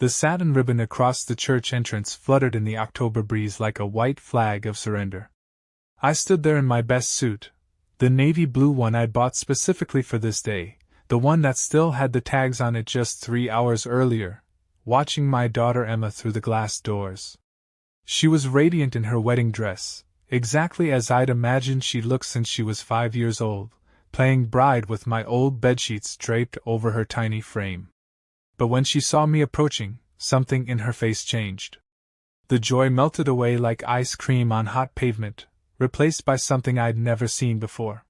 The satin ribbon across the church entrance fluttered in the October breeze like a white flag of surrender. I stood there in my best suit, the navy blue one I'd bought specifically for this day, the one that still had the tags on it just 3 hours earlier, watching my daughter Emma through the glass doors. She was radiant in her wedding dress, exactly as I'd imagined she'd looked since she was 5 years old, playing bride with my old bedsheets draped over her tiny frame. But when she saw me approaching, something in her face changed. The joy melted away like ice cream on hot pavement, replaced by something I'd never seen before.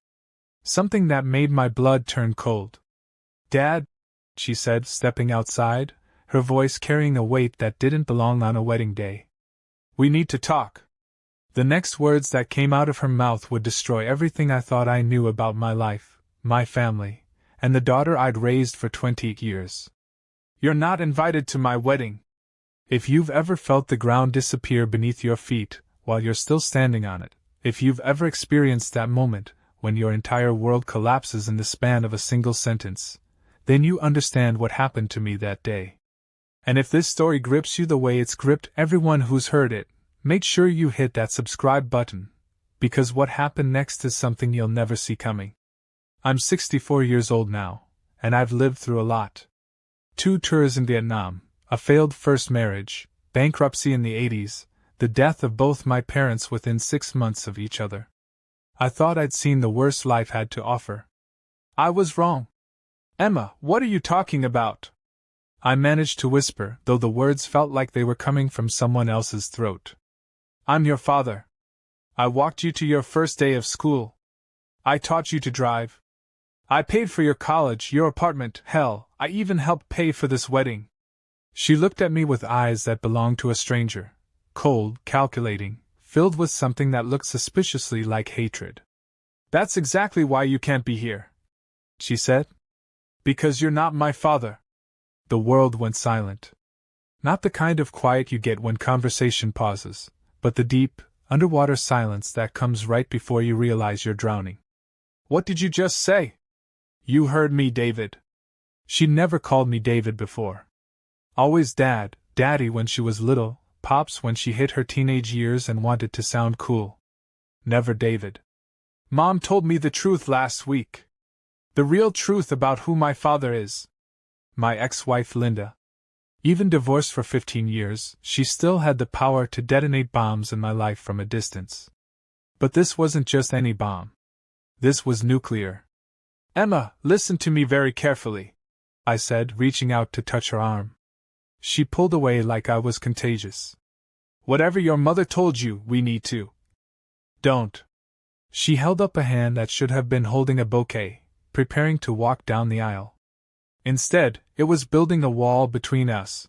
Something that made my blood turn cold. "Dad," she said, stepping outside, her voice carrying a weight that didn't belong on a wedding day. "We need to talk." The next words that came out of her mouth would destroy everything I thought I knew about my life, my family, and the daughter I'd raised for 20 years. "You're not invited to my wedding." If you've ever felt the ground disappear beneath your feet while you're still standing on it, if you've ever experienced that moment when your entire world collapses in the span of a single sentence, then you understand what happened to me that day. And if this story grips you the way it's gripped everyone who's heard it, make sure you hit that subscribe button, because what happened next is something you'll never see coming. I'm 64 years old now, and I've lived through a lot. 2 tours in Vietnam, a failed first marriage, bankruptcy in the 80s, the death of both my parents within 6 months of each other. I thought I'd seen the worst life had to offer. I was wrong. "Emma, what are you talking about?" I managed to whisper, though the words felt like they were coming from someone else's throat. "I'm your father. I walked you to your first day of school. I taught you to drive. I paid for your college, your apartment, hell, I even helped pay for this wedding." She looked at me with eyes that belonged to a stranger, cold, calculating, filled with something that looked suspiciously like hatred. "That's exactly why you can't be here," she said. "Because you're not my father." The world went silent. Not the kind of quiet you get when conversation pauses, but the deep, underwater silence that comes right before you realize you're drowning. "What did you just say?" "You heard me, David." She'd never called me David before. Always Dad, Daddy when she was little, Pops when she hit her teenage years and wanted to sound cool. Never David. "Mom told me the truth last week. The real truth about who my father is." My ex-wife Linda. Even divorced for 15 years, she still had the power to detonate bombs in my life from a distance. But this wasn't just any bomb. This was nuclear. "Emma, listen to me very carefully," I said, reaching out to touch her arm. She pulled away like I was contagious. "Whatever your mother told you, we need to. Don't." She held up a hand that should have been holding a bouquet, preparing to walk down the aisle. Instead, it was building a wall between us.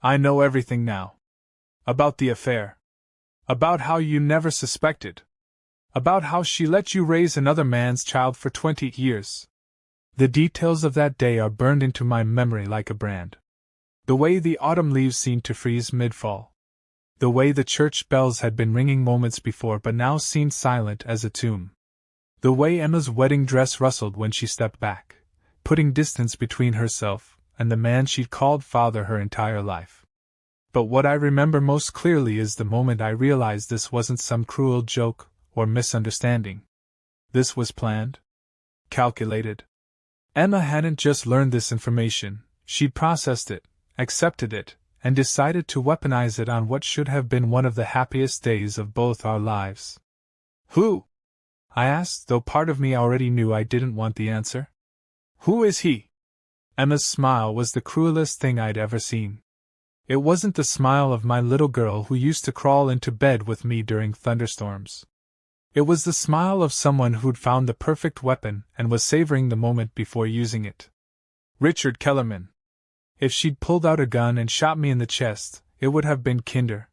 "I know everything now. About the affair. About how you never suspected. About how she let you raise another man's child for 20 years. The details of that day are burned into my memory like a brand. The way the autumn leaves seemed to freeze mid-fall. The way the church bells had been ringing moments before but now seemed silent as a tomb. The way Emma's wedding dress rustled when she stepped back, putting distance between herself and the man she'd called father her entire life. But what I remember most clearly is the moment I realized this wasn't some cruel joke or misunderstanding. This was planned. Calculated. Emma hadn't just learned this information, she'd processed it, accepted it, and decided to weaponize it on what should have been one of the happiest days of both our lives. "Who?" I asked, though part of me already knew I didn't want the answer. "Who is he?" Emma's smile was the cruelest thing I'd ever seen. It wasn't the smile of my little girl who used to crawl into bed with me during thunderstorms. It was the smile of someone who'd found the perfect weapon and was savoring the moment before using it. Richard Kellerman. If she'd pulled out a gun and shot me in the chest, it would have been kinder.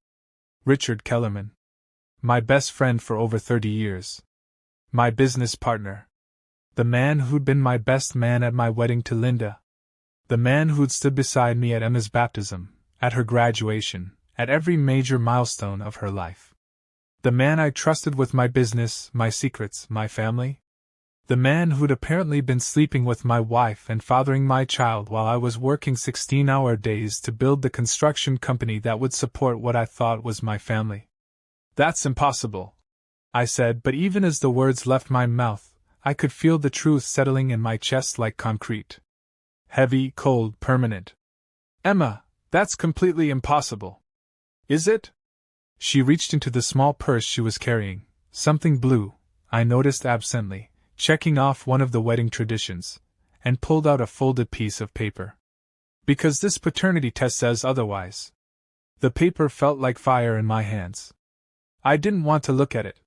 Richard Kellerman. My best friend for over 30 years. My business partner. The man who'd been my best man at my wedding to Linda. The man who'd stood beside me at Emma's baptism, at her graduation, at every major milestone of her life. The man I trusted with my business, my secrets, my family. The man who'd apparently been sleeping with my wife and fathering my child while I was working 16-hour days to build the construction company that would support what I thought was my family. That's impossible, I said, but even as the words left my mouth, I could feel the truth settling in my chest like concrete. Heavy, cold, permanent. Emma, that's completely impossible. Is it? She reached into the small purse she was carrying, something blue, I noticed absently, checking off one of the wedding traditions, and pulled out a folded piece of paper. Because this paternity test says otherwise. The paper felt like fire in my hands. I didn't want to look at it.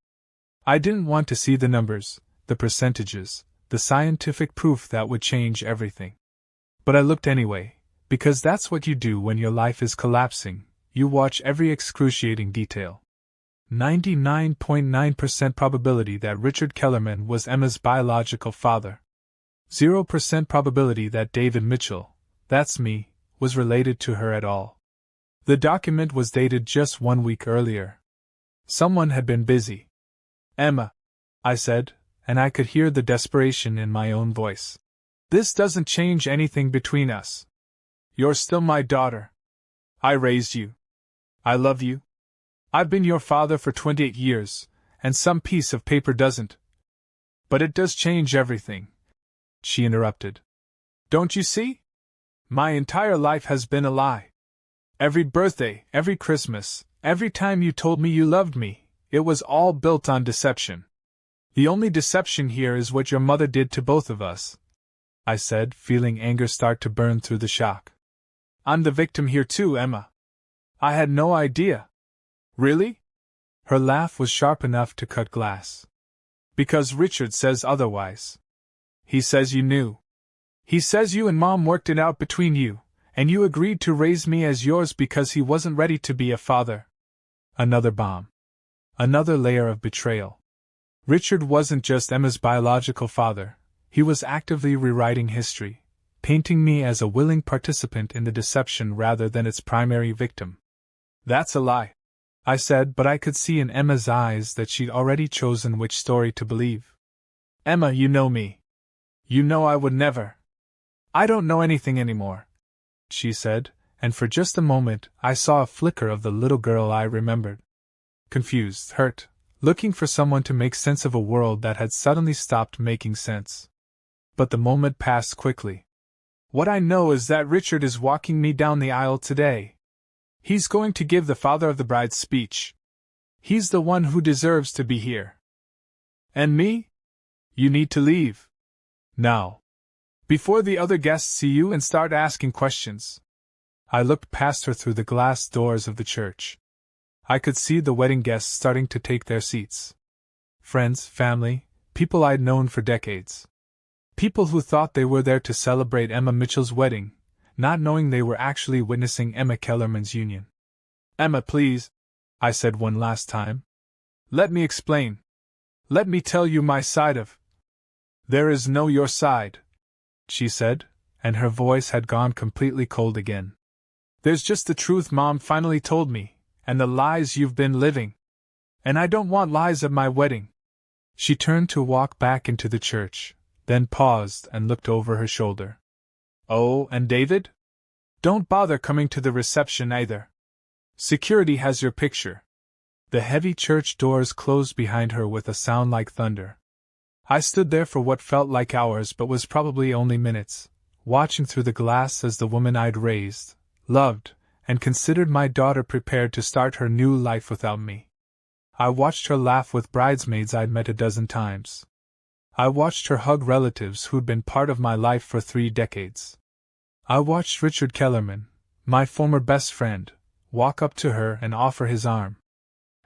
I didn't want to see the numbers, the percentages, the scientific proof that would change everything. But I looked anyway, because that's what you do when your life is collapsing. You watch every excruciating detail. 99.9% probability that Richard Kellerman was Emma's biological father. 0% probability that David Mitchell, that's me, was related to her at all. The document was dated just 1 week earlier. Someone had been busy. Emma, I said, and I could hear the desperation in my own voice. This doesn't change anything between us. You're still my daughter. I raised you. I love you. I've been your father for 28 years, and some piece of paper doesn't. But it does change everything, she interrupted. Don't you see? My entire life has been a lie. Every birthday, every Christmas, every time you told me you loved me, it was all built on deception. The only deception here is what your mother did to both of us, I said, feeling anger start to burn through the shock. I'm the victim here too, Emma. I had no idea. Really? Her laugh was sharp enough to cut glass. Because Richard says otherwise. He says you knew. He says you and Mom worked it out between you, and you agreed to raise me as yours because he wasn't ready to be a father. Another bomb. Another layer of betrayal. Richard wasn't just Emma's biological father, he was actively rewriting history, painting me as a willing participant in the deception rather than its primary victim. That's a lie, I said, but I could see in Emma's eyes that she'd already chosen which story to believe. Emma, you know me. You know I would never. I don't know anything anymore, she said, and for just a moment I saw a flicker of the little girl I remembered. Confused, hurt, looking for someone to make sense of a world that had suddenly stopped making sense. But the moment passed quickly. What I know is that Richard is walking me down the aisle today. He's going to give the father of the bride's speech. He's the one who deserves to be here. And me? You need to leave. Now. Before the other guests see you and start asking questions. I looked past her through the glass doors of the church. I could see the wedding guests starting to take their seats. Friends, family, people I'd known for decades. People who thought they were there to celebrate Emma Mitchell's wedding, not knowing they were actually witnessing Emma Kellerman's union. Emma, please, I said one last time. Let me explain. Let me tell you my side of. There is no your side, she said, and her voice had gone completely cold again. There's just the truth Mom finally told me, and the lies you've been living. And I don't want lies at my wedding. She turned to walk back into the church, then paused and looked over her shoulder. Oh, and David? Don't bother coming to the reception either. Security has your picture. The heavy church doors closed behind her with a sound like thunder. I stood there for what felt like hours but was probably only minutes, watching through the glass as the woman I'd raised, loved, and considered my daughter prepared to start her new life without me. I watched her laugh with bridesmaids I'd met a dozen times. I watched her hug relatives who'd been part of my life for 3 decades. I watched Richard Kellerman, my former best friend, walk up to her and offer his arm.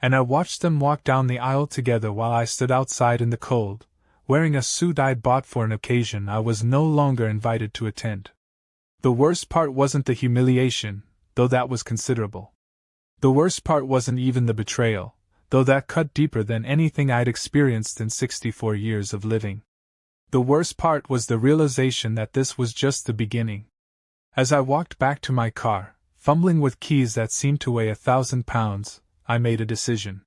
And I watched them walk down the aisle together while I stood outside in the cold, wearing a suit I'd bought for an occasion I was no longer invited to attend. The worst part wasn't the humiliation, though that was considerable. The worst part wasn't even the betrayal, though that cut deeper than anything I'd experienced in 64 years of living. The worst part was the realization that this was just the beginning. As I walked back to my car, fumbling with keys that seemed to weigh 1,000 pounds, I made a decision.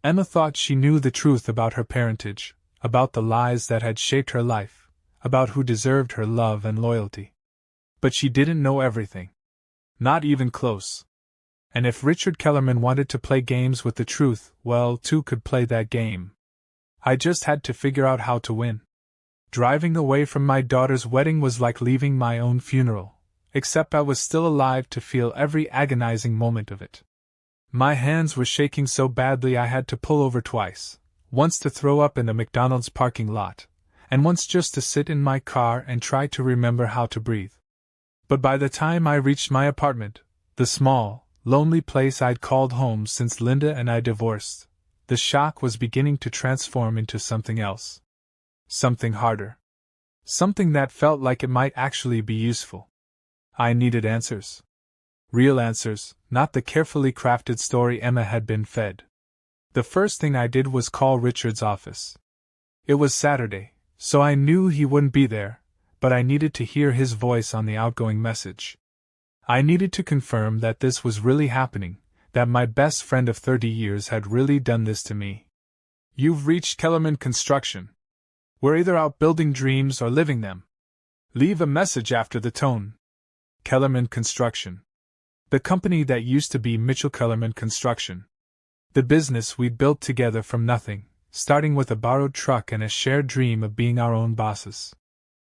Emma thought she knew the truth about her parentage. about the lies that had shaped her life, about who deserved her love and loyalty. But she didn't know everything. Not even close. And if Richard Kellerman wanted to play games with the truth, well, two could play that game. I just had to figure out how to win. Driving away from my daughter's wedding was like leaving my own funeral, except I was still alive to feel every agonizing moment of it. My hands were shaking so badly I had to pull over twice, once to throw up in a McDonald's parking lot, and once just to sit in my car and try to remember how to breathe. But by the time I reached my apartment, the small, lonely place I'd called home since Linda and I divorced, the shock was beginning to transform into something else. Something harder. Something that felt like it might actually be useful. I needed answers. Real answers, not the carefully crafted story Emma had been fed. The first thing I did was call Richard's office. It was Saturday, so I knew he wouldn't be there, but I needed to hear his voice on the outgoing message. I needed to confirm that this was really happening, that my best friend of 30 years had really done this to me. "You've reached Kellerman Construction. We're either out building dreams or living them. Leave a message after the tone." Kellerman Construction. The company that used to be Mitchell Kellerman Construction. The business we'd built together from nothing, starting with a borrowed truck and a shared dream of being our own bosses.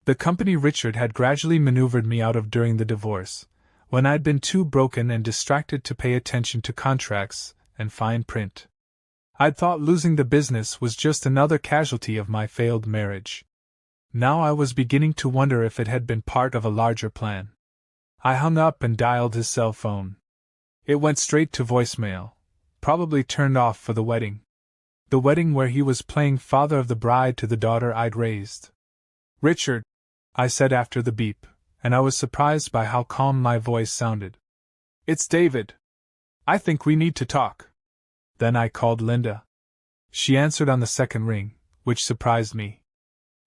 The company Richard had gradually maneuvered me out of during the divorce, when I'd been too broken and distracted to pay attention to contracts and fine print. I'd thought losing the business was just another casualty of my failed marriage. Now I was beginning to wonder if it had been part of a larger plan. I hung up and dialed his cell phone. It went straight to voicemail, probably turned off for the wedding. The wedding where he was playing father of the bride to the daughter I'd raised. "Richard," I said after the beep, and I was surprised by how calm my voice sounded. "It's David. I think we need to talk." Then I called Linda. She answered on the second ring, which surprised me.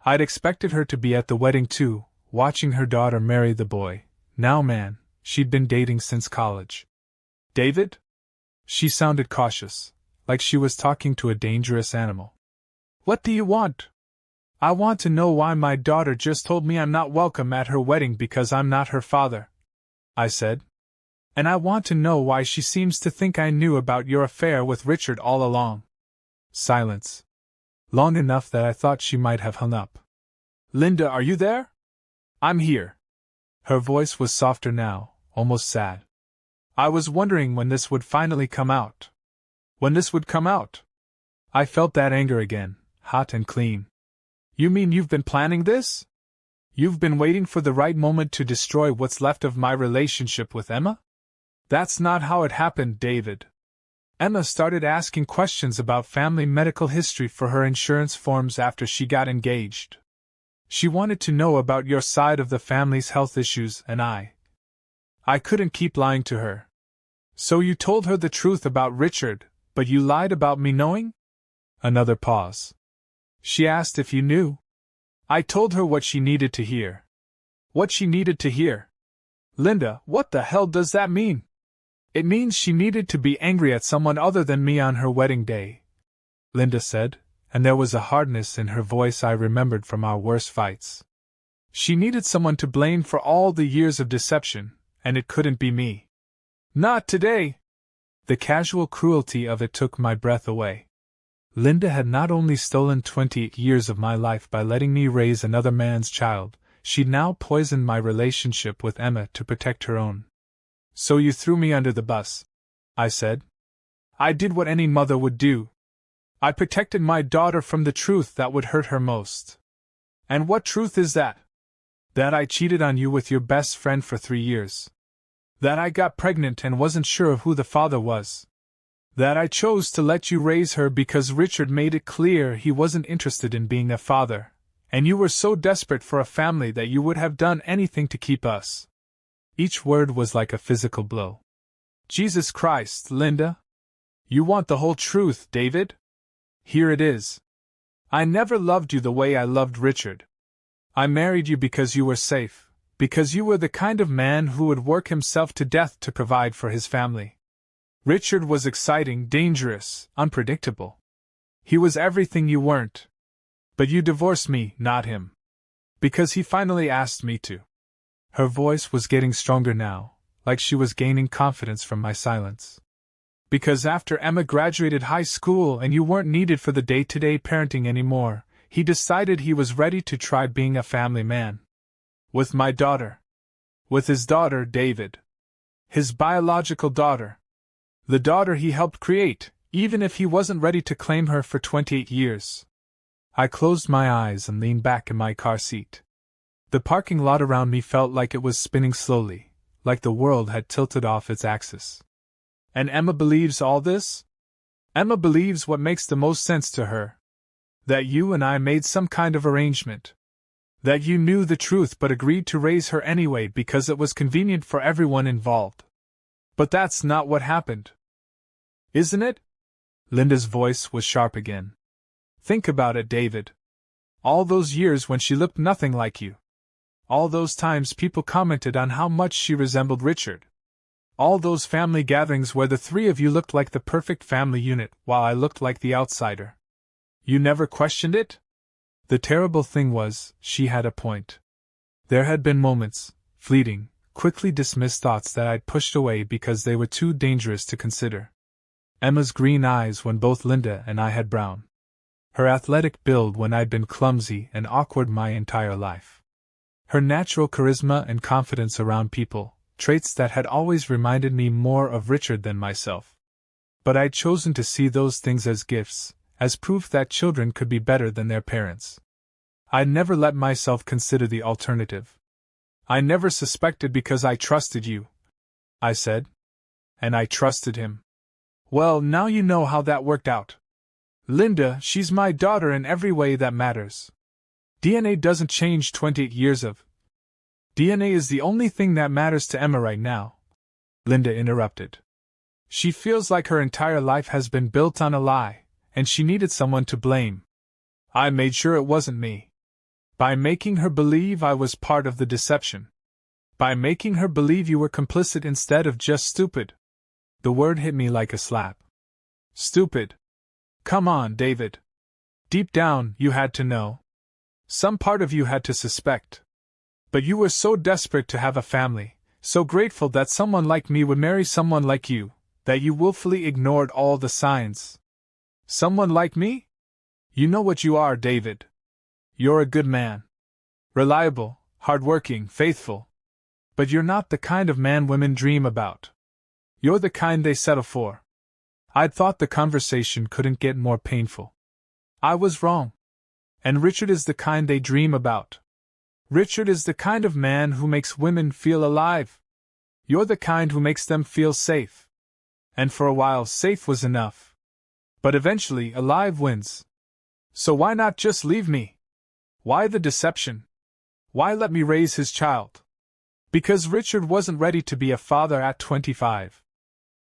I'd expected her to be at the wedding too, watching her daughter marry the boy, now man, she'd been dating since college. "David?" She sounded cautious, like she was talking to a dangerous animal. "What do you want?" "I want to know why my daughter just told me I'm not welcome at her wedding because I'm not her father," I said. "And I want to know why she seems to think I knew about your affair with Richard all along." Silence. Long enough that I thought she might have hung up. "Linda, are you there?" "I'm here." Her voice was softer now, almost sad. "I was wondering when this would finally come out." "When this would come out?" I felt that anger again, hot and clean. "You mean you've been planning this? You've been waiting for the right moment to destroy what's left of my relationship with Emma?" "That's not how it happened, David. Emma started asking questions about family medical history for her insurance forms after she got engaged. She wanted to know about your side of the family's health issues, and I couldn't keep lying to her. So you told her the truth about Richard, but you lied about me knowing?" Another pause. "She asked if you knew." I told her what she needed to hear. What she needed to hear? Linda, what the hell does that mean? "It means she needed to be angry at someone other than me on her wedding day," Linda said, and there was a hardness in her voice I remembered from our worst fights. "She needed someone to blame for all the years of deception, and it couldn't be me." "Not today!" The casual cruelty of it took my breath away. Linda had not only stolen 20 years of my life by letting me raise another man's child, she'd now poisoned my relationship with Emma to protect her own. "So you threw me under the bus," I said. "I did what any mother would do. I protected my daughter from the truth that would hurt her most." "And what truth is that?" "That I cheated on you with your best friend for 3 years. That I got pregnant and wasn't sure of who the father was. That I chose to let you raise her because Richard made it clear he wasn't interested in being a father, and you were so desperate for a family that you would have done anything to keep us." Each word was like a physical blow. "Jesus Christ, Linda! You want the whole truth, David? Here it is. I never loved you the way I loved Richard. I married you because you were safe, because you were the kind of man who would work himself to death to provide for his family. Richard was exciting, dangerous, unpredictable. He was everything you weren't. But you divorced me, not him. Because he finally asked me to. Her voice was getting stronger now, like she was gaining confidence from my silence. Because after Emma graduated high school and you weren't needed for the day-to-day parenting anymore, he decided he was ready to try being a family man. With my daughter. With his daughter, David. His biological daughter. The daughter he helped create, even if he wasn't ready to claim her for 28 years. I closed my eyes and leaned back in my car seat. The parking lot around me felt like it was spinning slowly, like the world had tilted off its axis. And Emma believes all this? Emma believes what makes the most sense to her. That you and I made some kind of arrangement. That you knew the truth but agreed to raise her anyway because it was convenient for everyone involved. But that's not what happened. Isn't it? Linda's voice was sharp again. Think about it, David. All those years when she looked nothing like you. All those times people commented on how much she resembled Richard. All those family gatherings where the three of you looked like the perfect family unit while I looked like the outsider. You never questioned it? The terrible thing was, she had a point. There had been moments, fleeting, quickly dismissed thoughts that I'd pushed away because they were too dangerous to consider. Emma's green eyes when both Linda and I had brown. Her athletic build when I'd been clumsy and awkward my entire life. Her natural charisma and confidence around people, traits that had always reminded me more of Richard than myself. But I'd chosen to see those things as gifts, as proof that children could be better than their parents. I'd never let myself consider the alternative. I never suspected because I trusted you, I said. And I trusted him. Well, now you know how that worked out. Linda, she's my daughter in every way that matters. DNA doesn't change 28 years of. DNA is the only thing that matters to Emma right now, Linda interrupted. She feels like her entire life has been built on a lie, and she needed someone to blame. I made sure it wasn't me. By making her believe I was part of the deception. By making her believe you were complicit instead of just stupid. The word hit me like a slap. Stupid. Come on, David. Deep down, you had to know. Some part of you had to suspect. But you were so desperate to have a family, so grateful that someone like me would marry someone like you, that you willfully ignored all the signs. Someone like me? You know what you are, David. You're a good man. Reliable, hardworking, faithful. But you're not the kind of man women dream about. You're the kind they settle for. I'd thought the conversation couldn't get more painful. I was wrong. And Richard is the kind they dream about. Richard is the kind of man who makes women feel alive. You're the kind who makes them feel safe. And for a while safe was enough. But eventually alive wins. So why not just leave me? Why the deception? Why let me raise his child? Because Richard wasn't ready to be a father at 25.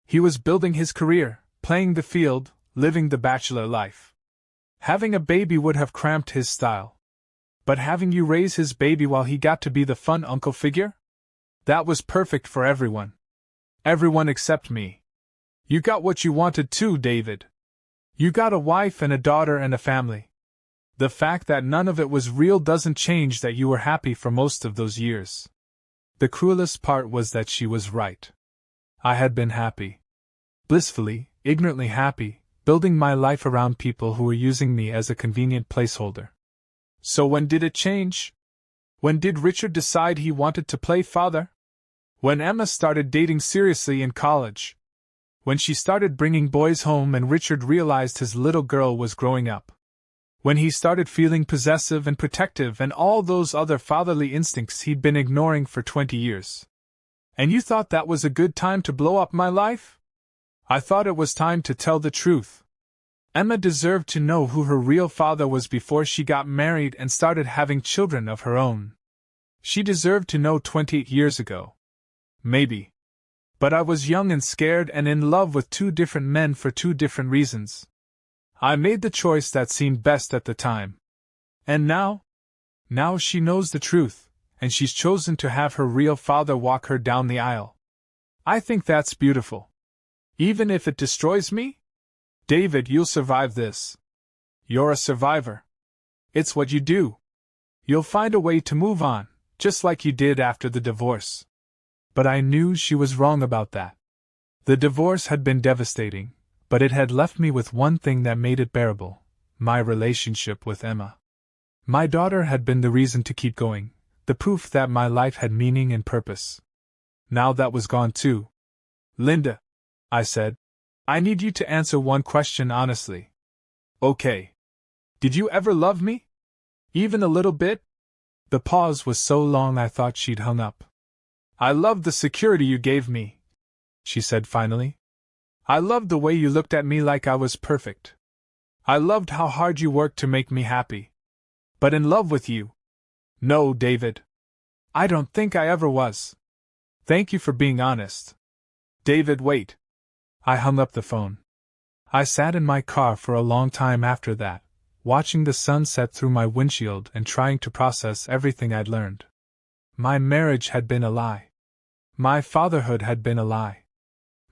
He was building his career, playing the field, living the bachelor life. Having a baby would have cramped his style. But having you raise his baby while he got to be the fun uncle figure? That was perfect for everyone. Everyone except me. You got what you wanted too, David. You got a wife and a daughter and a family. The fact that none of it was real doesn't change that you were happy for most of those years. The cruelest part was that she was right. I had been happy. Blissfully, ignorantly happy, building my life around people who were using me as a convenient placeholder. So when did it change? When did Richard decide he wanted to play father? When Emma started dating seriously in college. When she started bringing boys home and Richard realized his little girl was growing up. When he started feeling possessive and protective and all those other fatherly instincts he'd been ignoring for 20 years. And you thought that was a good time to blow up my life? I thought it was time to tell the truth. Emma deserved to know who her real father was before she got married and started having children of her own. She deserved to know 28 years ago. Maybe. But I was young and scared and in love with two different men for two different reasons. I made the choice that seemed best at the time. And now? Now she knows the truth, and she's chosen to have her real father walk her down the aisle. I think that's beautiful. Even if it destroys me? David, you'll survive this. You're a survivor. It's what you do. You'll find a way to move on, just like you did after the divorce. But I knew she was wrong about that. The divorce had been devastating, but it had left me with one thing that made it bearable: my relationship with Emma. My daughter had been the reason to keep going, the proof that my life had meaning and purpose. Now that was gone too. Linda, I said, I need you to answer one question honestly. Okay. Did you ever love me? Even a little bit? The pause was so long I thought she'd hung up. I loved the security you gave me, she said finally. I loved the way you looked at me like I was perfect. I loved how hard you worked to make me happy. But in love with you? No, David. I don't think I ever was. Thank you for being honest. David, wait. I hung up the phone. I sat in my car for a long time after that, watching the sun set through my windshield and trying to process everything I'd learned. My marriage had been a lie. My fatherhood had been a lie.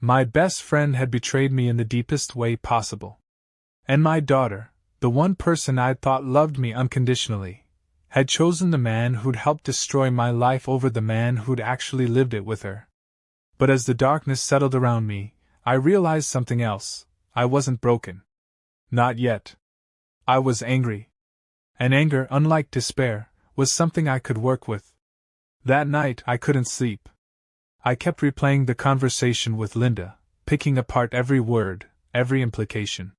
My best friend had betrayed me in the deepest way possible. And my daughter, the one person I'd thought loved me unconditionally, had chosen the man who'd helped destroy my life over the man who'd actually lived it with her. But as the darkness settled around me, I realized something else. I wasn't broken. Not yet. I was angry. And anger, unlike despair, was something I could work with. That night I couldn't sleep. I kept replaying the conversation with Linda, picking apart every word, every implication.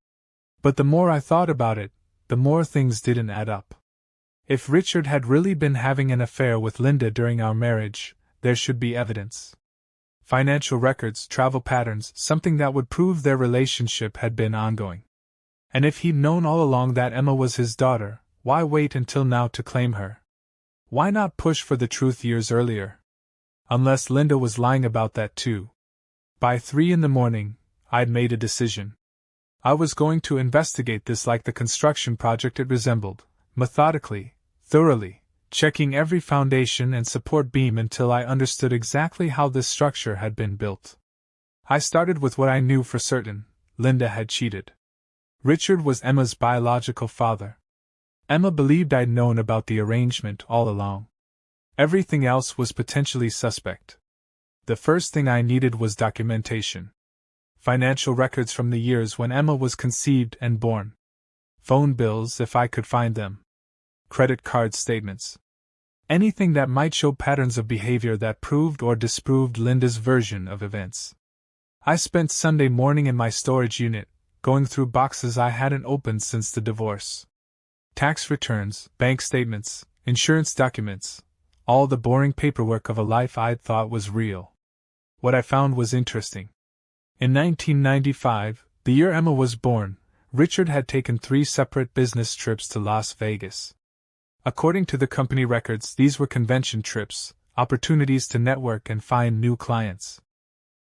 But the more I thought about it, the more things didn't add up. If Richard had really been having an affair with Linda during our marriage, there should be evidence. Financial records, travel patterns, something that would prove their relationship had been ongoing. And if he'd known all along that Emma was his daughter, why wait until now to claim her? Why not push for the truth years earlier? Unless Linda was lying about that too. By 3 a.m, I'd made a decision. I was going to investigate this like the construction project it resembled, methodically, thoroughly, checking every foundation and support beam until I understood exactly how this structure had been built. I started with what I knew for certain: Linda had cheated. Richard was Emma's biological father. Emma believed I'd known about the arrangement all along. Everything else was potentially suspect. The first thing I needed was documentation. Financial records from the years when Emma was conceived and born. Phone bills if I could find them. Credit card statements. Anything that might show patterns of behavior that proved or disproved Linda's version of events. I spent Sunday morning in my storage unit, going through boxes I hadn't opened since the divorce. Tax returns, bank statements, insurance documents, all the boring paperwork of a life I'd thought was real. What I found was interesting. In 1995, the year Emma was born, Richard had taken 3 separate business trips to Las Vegas. According to the company records, these were convention trips, opportunities to network and find new clients.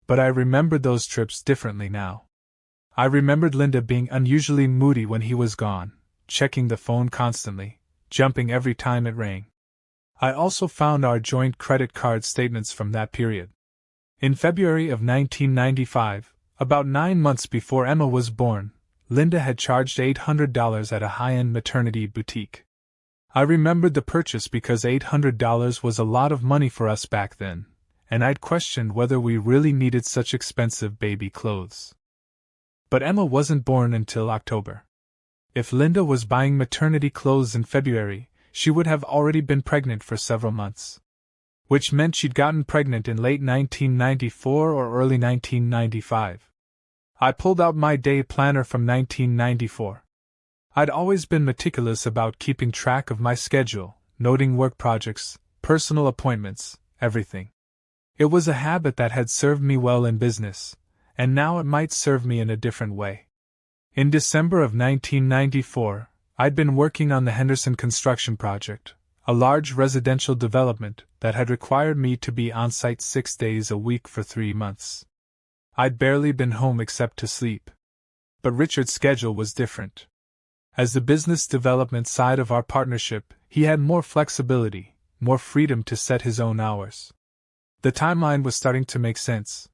But I remembered those trips differently now. I remembered Linda being unusually moody when he was gone, checking the phone constantly, jumping every time it rang. I also found our joint credit card statements from that period. In February of 1995, about 9 months before Emma was born, Linda had charged $800 at a high-end maternity boutique. I remembered the purchase because $800 was a lot of money for us back then, and I'd questioned whether we really needed such expensive baby clothes. But Emma wasn't born until October. If Linda was buying maternity clothes in February, she would have already been pregnant for several months. Which meant she'd gotten pregnant in late 1994 or early 1995. I pulled out my day planner from 1994. I'd always been meticulous about keeping track of my schedule, noting work projects, personal appointments, everything. It was a habit that had served me well in business, and now it might serve me in a different way. In December of 1994, I'd been working on the Henderson construction project, a large residential development that had required me to be on site 6 days a week for 3 months. I'd barely been home except to sleep. But Richard's schedule was different. As the business development side of our partnership, he had more flexibility, more freedom to set his own hours. The timeline was starting to make sense.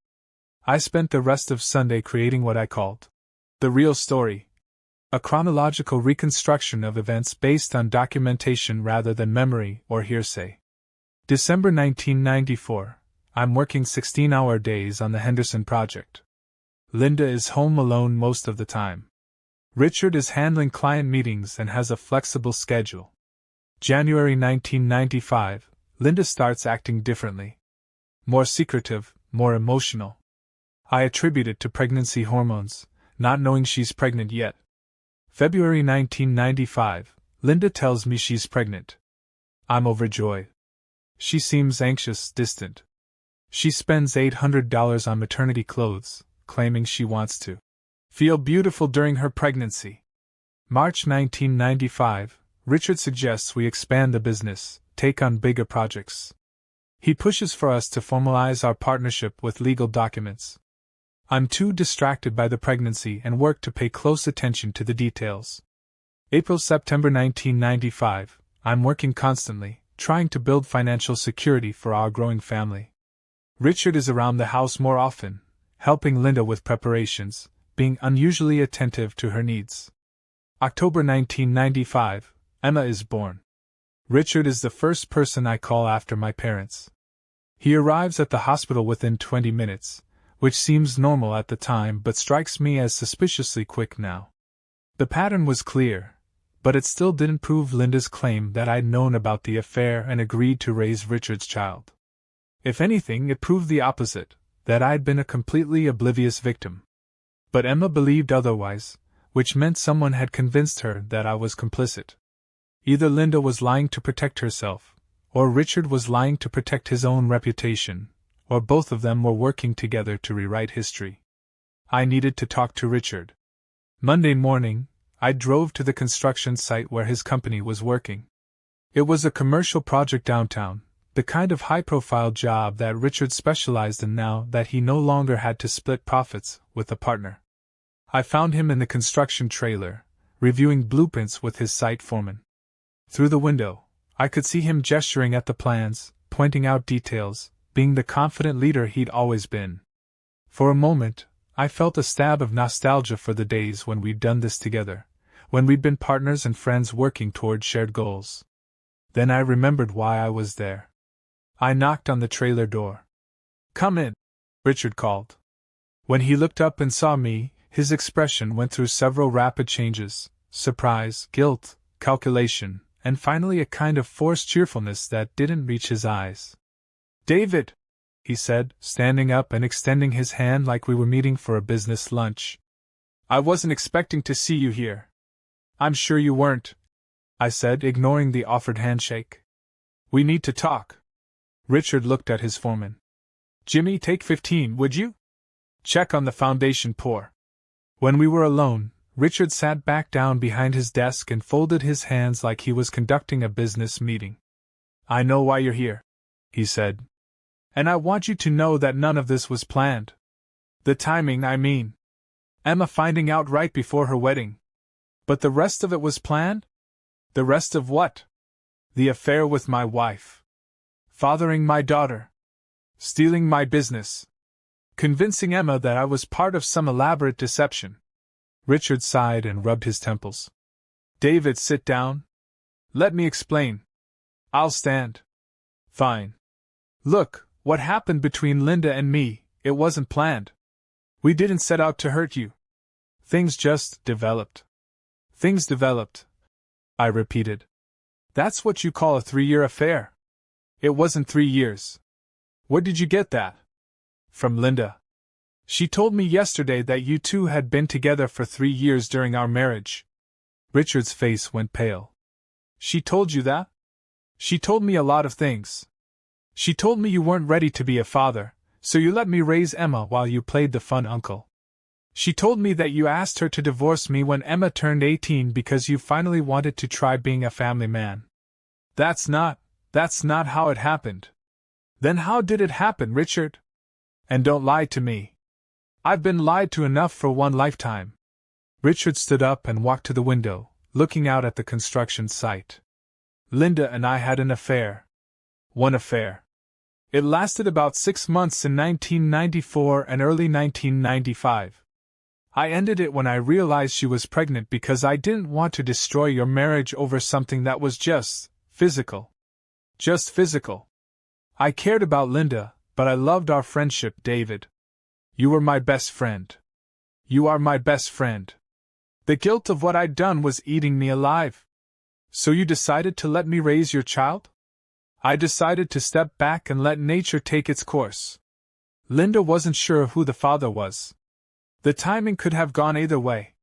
I spent the rest of Sunday creating what I called the real story. a chronological reconstruction of events based on documentation rather than memory or hearsay. December 1994. I'm working 16-hour days on the Henderson project. Linda is home alone most of the time. Richard is handling client meetings and has a flexible schedule. January 1995. Linda starts acting differently. More secretive, more emotional. I attribute it to pregnancy hormones, not knowing she's pregnant yet. February 1995. Linda tells me she's pregnant. I'm overjoyed. She seems anxious, distant. She spends $800 on maternity clothes, claiming she wants to feel beautiful during her pregnancy. March 1995. Richard suggests we expand the business, take on bigger projects. He pushes for us to formalize our partnership with legal documents. I'm too distracted by the pregnancy and work to pay close attention to the details. April-September 1995. I'm working constantly, trying to build financial security for our growing family. Richard is around the house more often, helping Linda with preparations, being unusually attentive to her needs. October 1995. Emma is born. Richard is the first person I call after my parents. He arrives at the hospital within 20 minutes, which seems normal at the time but strikes me as suspiciously quick now. The pattern was clear, but it still didn't prove Linda's claim that I'd known about the affair and agreed to raise Richard's child. If anything, it proved the opposite, that I'd been a completely oblivious victim. But Emma believed otherwise, which meant someone had convinced her that I was complicit. Either Linda was lying to protect herself, or Richard was lying to protect his own reputation, or both of them were working together to rewrite history. I needed to talk to Richard. Monday morning, I drove to the construction site where his company was working. It was a commercial project downtown, the kind of high-profile job that Richard specialized in now that he no longer had to split profits with a partner. I found him in the construction trailer, reviewing blueprints with his site foreman. Through the window, I could see him gesturing at the plans, pointing out details, being the confident leader he'd always been. For a moment, I felt a stab of nostalgia for the days when we'd done this together, when we'd been partners and friends working toward shared goals. Then I remembered why I was there. I knocked on the trailer door. "Come in," Richard called. When he looked up and saw me, his expression went through several rapid changes: surprise, guilt, calculation, and finally a kind of forced cheerfulness that didn't reach his eyes. "David," he said, standing up and extending his hand like we were meeting for a business lunch. "I wasn't expecting to see you here." "I'm sure you weren't," I said, ignoring the offered handshake. "We need to talk." Richard looked at his foreman. "Jimmy, take 15, would you? Check on the foundation pour." When we were alone, Richard sat back down behind his desk and folded his hands like he was conducting a business meeting. "I know why you're here," he said. "And I want you to know that none of this was planned. The timing, I mean. Emma finding out right before her wedding. But the rest of it was planned?" "The rest of what?" "The affair with my wife. Fathering my daughter. Stealing my business. Convincing Emma that I was part of some elaborate deception." Richard sighed and rubbed his temples. "David, sit down. Let me explain." "I'll stand." "Fine. Look, what happened between Linda and me, it wasn't planned. We didn't set out to hurt you. Things just developed." "Things developed," I repeated. "That's what you call a 3-year affair." "It wasn't 3 years. Where did you get that?" "From Linda. She told me yesterday that you two had been together for 3 years during our marriage." Richard's face went pale. "She told you that?" "She told me a lot of things. She told me you weren't ready to be a father, so you let me raise Emma while you played the fun uncle. She told me that you asked her to divorce me when Emma turned 18 because you finally wanted to try being a family man." That's not how it happened." "Then how did it happen, Richard? And don't lie to me. I've been lied to enough for one lifetime." Richard stood up and walked to the window, looking out at the construction site. "Linda and I had an affair. One affair. It lasted about 6 months in 1994 and early 1995. I ended it when I realized she was pregnant because I didn't want to destroy your marriage over something that was just physical. Just physical. I cared about Linda, but I loved our friendship, David. You were my best friend. You are my best friend. The guilt of what I'd done was eating me alive. So you decided to let me raise your child? I decided to step back and let nature take its course. Linda wasn't sure who the father was. The timing could have gone either way.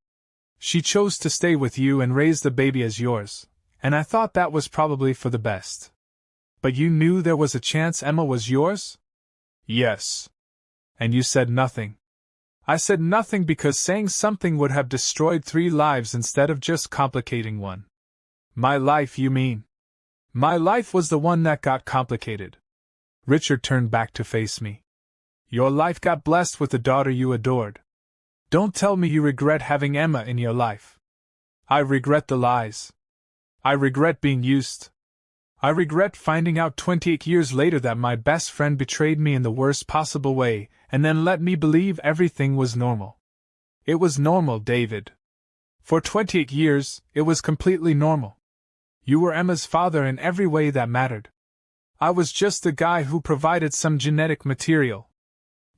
She chose to stay with you and raise the baby as yours, and I thought that was probably for the best. But you knew there was a chance Emma was yours? Yes. And you said nothing. I said nothing because saying something would have destroyed 3 lives instead of just complicating one. My life, you mean? My life was the one that got complicated. Richard turned back to face me. Your life got blessed with a daughter you adored. Don't tell me you regret having Emma in your life. I regret the lies. I regret being used. I regret finding out 28 years later that my best friend betrayed me in the worst possible way, and then let me believe everything was normal. It was normal, David. For 28 years, it was completely normal. You were Emma's father in every way that mattered. I was just the guy who provided some genetic material.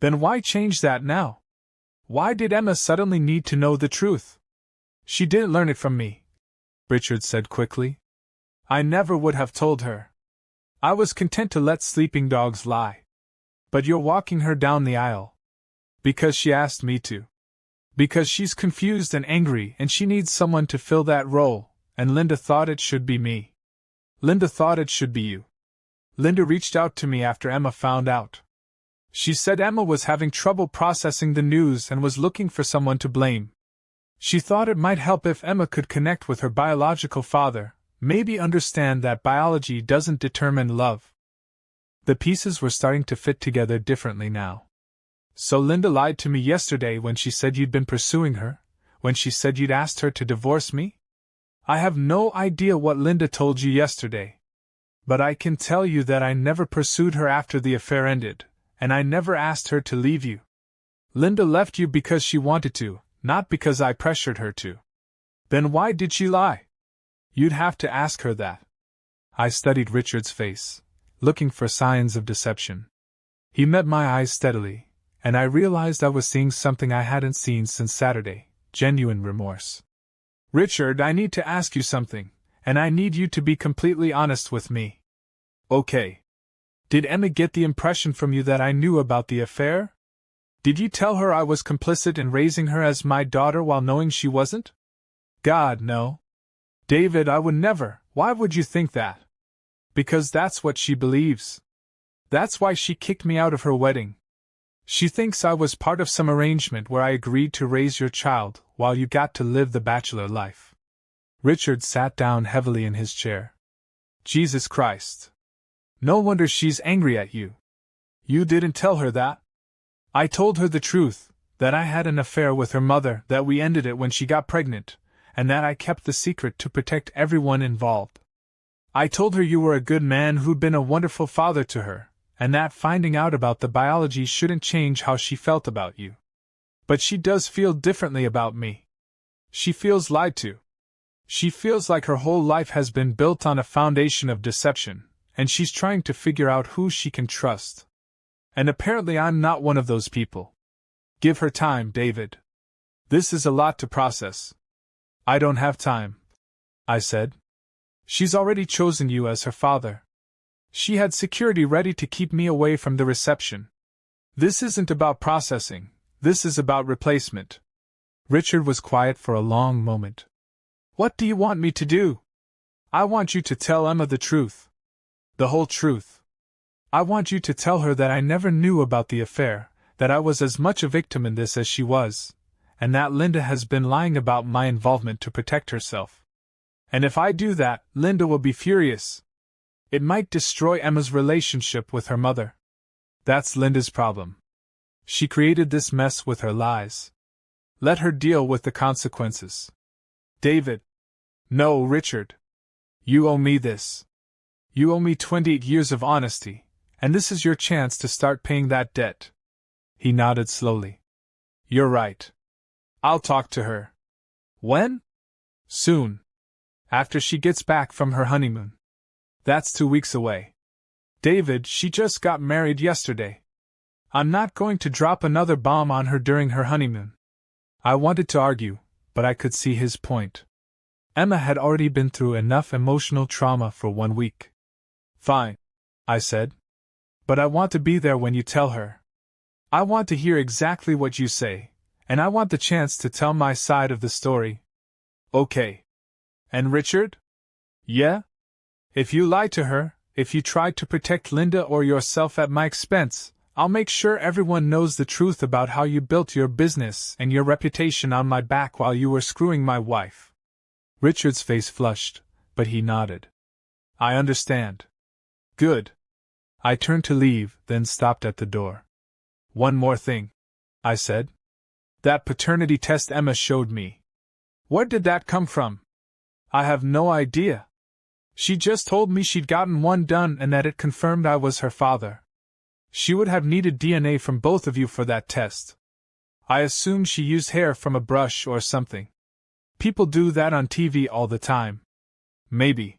Then why change that now? Why did Emma suddenly need to know the truth? She didn't learn it from me, Richard said quickly. I never would have told her. I was content to let sleeping dogs lie. But you're walking her down the aisle. Because she asked me to. Because she's confused and angry and she needs someone to fill that role, and Linda thought it should be me. Linda thought it should be you. Linda reached out to me after Emma found out. She said Emma was having trouble processing the news and was looking for someone to blame. She thought it might help if Emma could connect with her biological father, maybe understand that biology doesn't determine love. The pieces were starting to fit together differently now. So Linda lied to me yesterday when she said you'd been pursuing her, when she said you'd asked her to divorce me? I have no idea what Linda told you yesterday. But I can tell you that I never pursued her after the affair ended. And I never asked her to leave you. Linda left you because she wanted to, not because I pressured her to. Then why did she lie? You'd have to ask her that. I studied Richard's face, looking for signs of deception. He met my eyes steadily, and I realized I was seeing something I hadn't seen since Saturday, genuine remorse. Richard, I need to ask you something, and I need you to be completely honest with me. Okay. Did Emma get the impression from you that I knew about the affair? Did you tell her I was complicit in raising her as my daughter while knowing she wasn't? God, no. David, I would never. Why would you think that? Because that's what she believes. That's why she kicked me out of her wedding. She thinks I was part of some arrangement where I agreed to raise your child while you got to live the bachelor life. Richard sat down heavily in his chair. Jesus Christ. No wonder she's angry at you. You didn't tell her that? I told her the truth, that I had an affair with her mother, that we ended it when she got pregnant, and that I kept the secret to protect everyone involved. I told her you were a good man who'd been a wonderful father to her, and that finding out about the biology shouldn't change how she felt about you. But she does feel differently about me. She feels lied to. She feels like her whole life has been built on a foundation of deception, and she's trying to figure out who she can trust. And apparently I'm not one of those people. Give her time, David. This is a lot to process. I don't have time, I said. She's already chosen you as her father. She had security ready to keep me away from the reception. This isn't about processing, this is about replacement. Richard was quiet for a long moment. What do you want me to do? I want you to tell Emma the truth. The whole truth. I want you to tell her that I never knew about the affair, that I was as much a victim in this as she was, and that Linda has been lying about my involvement to protect herself. And if I do that, Linda will be furious. It might destroy Emma's relationship with her mother. That's Linda's problem. She created this mess with her lies. Let her deal with the consequences. David. No, Richard. You owe me this. You owe me 28 years of honesty, and this is your chance to start paying that debt. He nodded slowly. You're right. I'll talk to her. When? Soon. After she gets back from her honeymoon. That's 2 weeks away. David, she just got married yesterday. I'm not going to drop another bomb on her during her honeymoon. I wanted to argue, but I could see his point. Emma had already been through enough emotional trauma for 1 week. Fine, I said. But I want to be there when you tell her. I want to hear exactly what you say, and I want the chance to tell my side of the story. Okay. And Richard? Yeah? If you lie to her, if you try to protect Linda or yourself at my expense, I'll make sure everyone knows the truth about how you built your business and your reputation on my back while you were screwing my wife. Richard's face flushed, but he nodded. I understand. Good. I turned to leave, then stopped at the door. One more thing, I said. That paternity test Emma showed me. Where did that come from? I have no idea. She just told me she'd gotten one done and that it confirmed I was her father. She would have needed DNA from both of you for that test. I assumed she used hair from a brush or something. People do that on TV all the time. Maybe.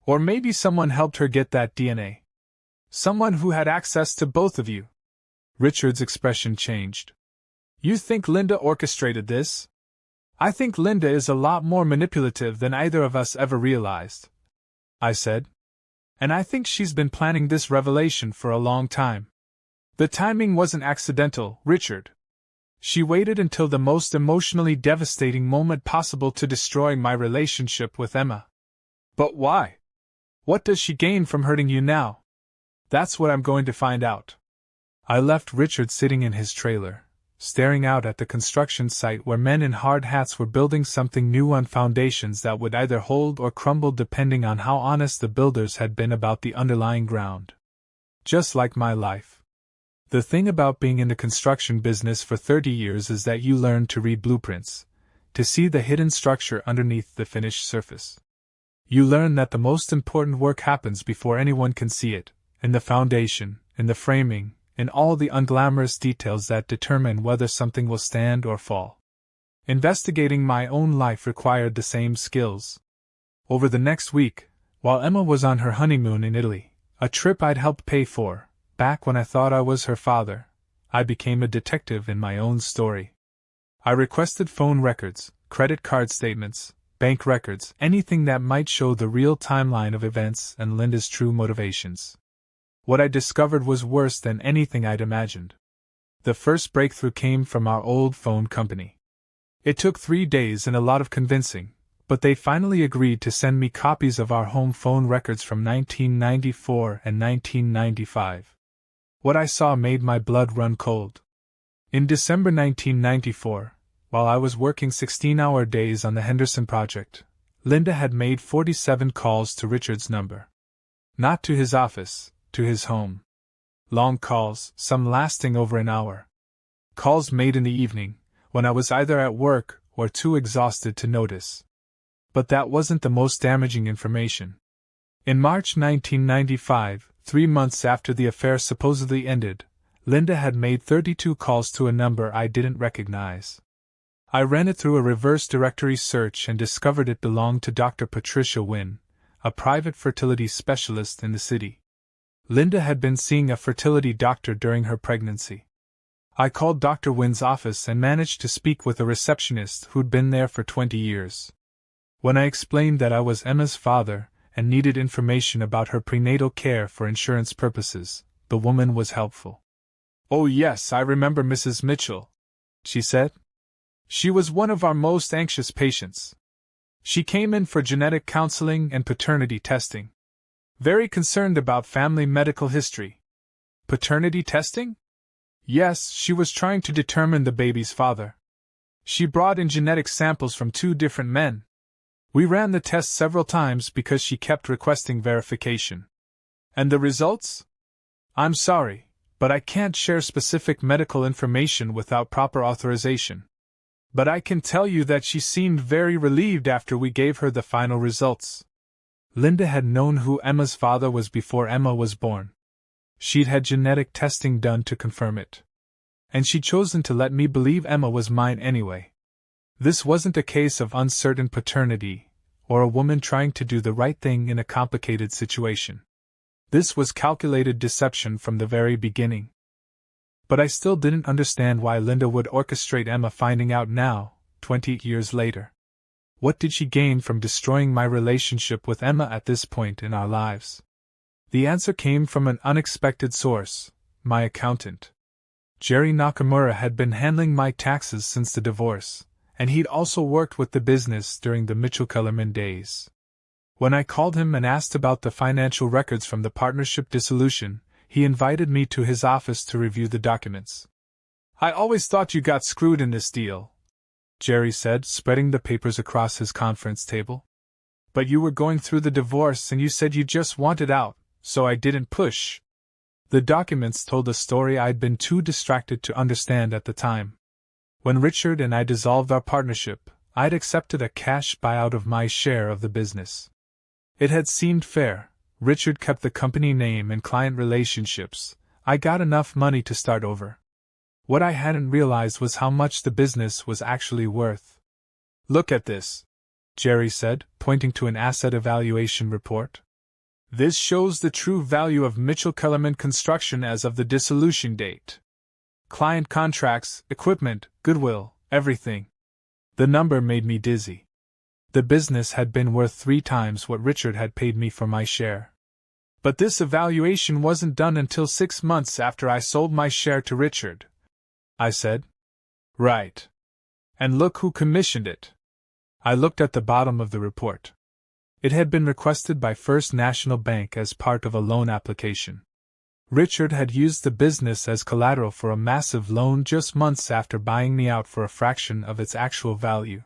Or maybe someone helped her get that DNA. Someone who had access to both of you. Richard's expression changed. You think Linda orchestrated this? I think Linda is a lot more manipulative than either of us ever realized, I said. And I think she's been planning this revelation for a long time. The timing wasn't accidental, Richard. She waited until the most emotionally devastating moment possible to destroy my relationship with Emma. But why? What does she gain from hurting you now? That's what I'm going to find out. I left Richard sitting in his trailer, staring out at the construction site where men in hard hats were building something new on foundations that would either hold or crumble depending on how honest the builders had been about the underlying ground. Just like my life. The thing about being in the construction business for 30 years is that you learn to read blueprints, to see the hidden structure underneath the finished surface. You learn that the most important work happens before anyone can see it, in the foundation, in the framing, in all the unglamorous details that determine whether something will stand or fall. Investigating my own life required the same skills. Over the next week, while Emma was on her honeymoon in Italy, a trip I'd helped pay for, back when I thought I was her father, I became a detective in my own story. I requested phone records, credit card statements, bank records, anything that might show the real timeline of events and Linda's true motivations. What I discovered was worse than anything I'd imagined. The first breakthrough came from our old phone company. It took 3 days and a lot of convincing, but they finally agreed to send me copies of our home phone records from 1994 and 1995. What I saw made my blood run cold. In December 1994, while I was working 16-hour days on the Henderson project, Linda had made 47 calls to Richard's number. Not to his office, to his home. Long calls, some lasting over an hour. Calls made in the evening, when I was either at work or too exhausted to notice. But that wasn't the most damaging information. In March 1995, 3 months after the affair supposedly ended, Linda had made 32 calls to a number I didn't recognize. I ran it through a reverse directory search and discovered it belonged to Dr. Patricia Wynn, a private fertility specialist in the city. Linda had been seeing a fertility doctor during her pregnancy. I called Dr. Wynn's office and managed to speak with a receptionist who'd been there for 20 years. When I explained that I was Emma's father and needed information about her prenatal care for insurance purposes, the woman was helpful. "Oh yes, I remember Mrs. Mitchell," she said. "She was one of our most anxious patients. She came in for genetic counseling and paternity testing. Very concerned about family medical history." Paternity testing? Yes, she was trying to determine the baby's father. She brought in genetic samples from 2 different men. We ran the test several times because she kept requesting verification. And the results? I'm sorry, but I can't share specific medical information without proper authorization. But I can tell you that she seemed very relieved after we gave her the final results. Linda had known who Emma's father was before Emma was born. She'd had genetic testing done to confirm it. And she'd chosen to let me believe Emma was mine anyway. This wasn't a case of uncertain paternity, or a woman trying to do the right thing in a complicated situation. This was calculated deception from the very beginning. But I still didn't understand why Linda would orchestrate Emma finding out now, 20 years later. What did she gain from destroying my relationship with Emma at this point in our lives? The answer came from an unexpected source, my accountant. Jerry Nakamura had been handling my taxes since the divorce, and he'd also worked with the business during the Mitchell-Kellerman days. When I called him and asked about the financial records from the partnership dissolution, he invited me to his office to review the documents. "I always thought you got screwed in this deal," Jerry said, spreading the papers across his conference table. "But you were going through the divorce and you said you just wanted out, so I didn't push." The documents told a story I'd been too distracted to understand at the time. When Richard and I dissolved our partnership, I'd accepted a cash buyout of my share of the business. It had seemed fair. Richard kept the company name and client relationships. I got enough money to start over. What I hadn't realized was how much the business was actually worth. "Look at this," Jerry said, pointing to an asset evaluation report. "This shows the true value of Mitchell-Kellerman Construction as of the dissolution date. Client contracts, equipment, goodwill, everything." The number made me dizzy. The business had been worth 3 times what Richard had paid me for my share. But this evaluation wasn't done until 6 months after I sold my share to Richard, I said. "Right. And look who commissioned it." I looked at the bottom of the report. It had been requested by First National Bank as part of a loan application. Richard had used the business as collateral for a massive loan just months after buying me out for a fraction of its actual value.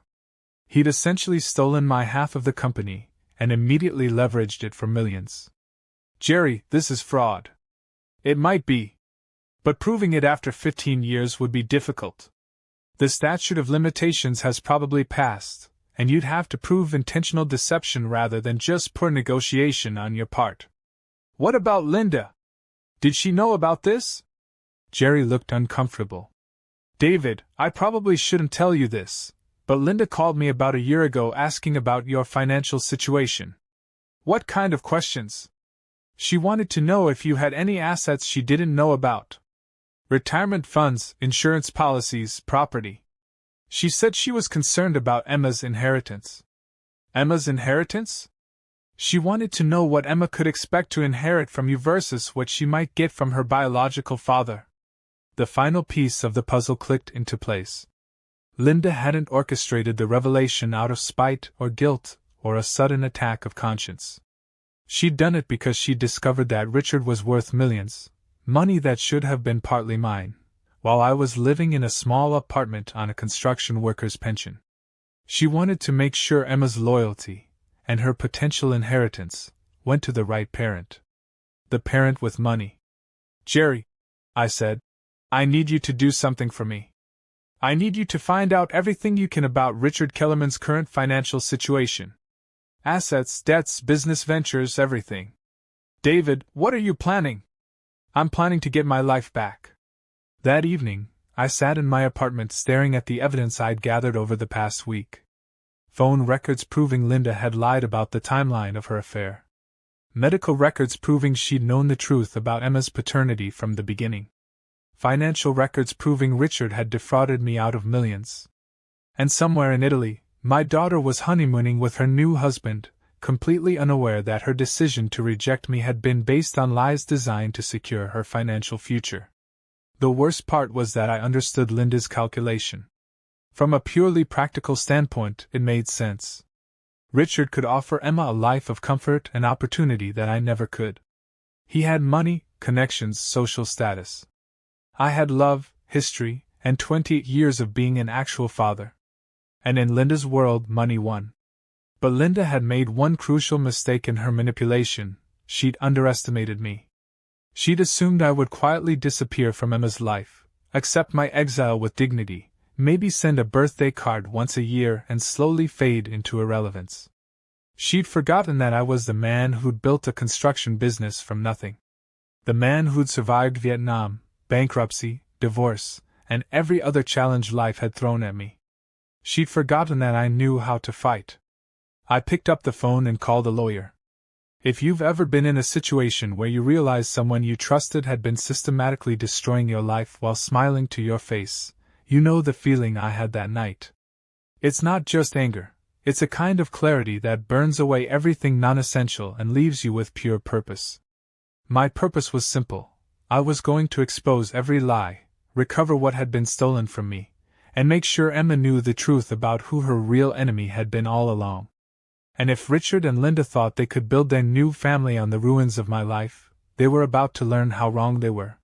He'd essentially stolen my half of the company, and immediately leveraged it for millions. "Jerry, this is fraud." "It might be. But proving it after 15 years would be difficult. The statute of limitations has probably passed, and you'd have to prove intentional deception rather than just poor negotiation on your part." "What about Linda? Did she know about this?" Jerry looked uncomfortable. "David, I probably shouldn't tell you this, but Linda called me about a year ago asking about your financial situation." "What kind of questions?" "She wanted to know if you had any assets she didn't know about. Retirement funds, insurance policies, property. She said she was concerned about Emma's inheritance." "Emma's inheritance?" "She wanted to know what Emma could expect to inherit from you versus what she might get from her biological father." The final piece of the puzzle clicked into place. Linda hadn't orchestrated the revelation out of spite or guilt or a sudden attack of conscience. She'd done it because she'd discovered that Richard was worth millions, money that should have been partly mine, while I was living in a small apartment on a construction worker's pension. She wanted to make sure Emma's loyalty, and her potential inheritance, went to the right parent. The parent with money. "Jerry," I said, "I need you to do something for me. I need you to find out everything you can about Richard Kellerman's current financial situation. Assets, debts, business ventures, everything." "David, what are you planning?" "I'm planning to get my life back." That evening, I sat in my apartment staring at the evidence I'd gathered over the past week. Phone records proving Linda had lied about the timeline of her affair. Medical records proving she'd known the truth about Emma's paternity from the beginning. Financial records proving Richard had defrauded me out of millions. And somewhere in Italy, my daughter was honeymooning with her new husband, completely unaware that her decision to reject me had been based on lies designed to secure her financial future. The worst part was that I understood Linda's calculation. From a purely practical standpoint, it made sense. Richard could offer Emma a life of comfort and opportunity that I never could. He had money, connections, social status. I had love, history, and 20 years of being an actual father. And in Linda's world, money won. But Linda had made one crucial mistake in her manipulation. She'd underestimated me. She'd assumed I would quietly disappear from Emma's life, accept my exile with dignity, maybe send a birthday card once a year and slowly fade into irrelevance. She'd forgotten that I was the man who'd built a construction business from nothing. The man who'd survived Vietnam, bankruptcy, divorce, and every other challenge life had thrown at me. She'd forgotten that I knew how to fight. I picked up the phone and called a lawyer. If you've ever been in a situation where you realize someone you trusted had been systematically destroying your life while smiling to your face, you know the feeling I had that night. It's not just anger, it's a kind of clarity that burns away everything non-essential and leaves you with pure purpose. My purpose was simple. I was going to expose every lie, recover what had been stolen from me, and make sure Emma knew the truth about who her real enemy had been all along. And if Richard and Linda thought they could build their new family on the ruins of my life, they were about to learn how wrong they were.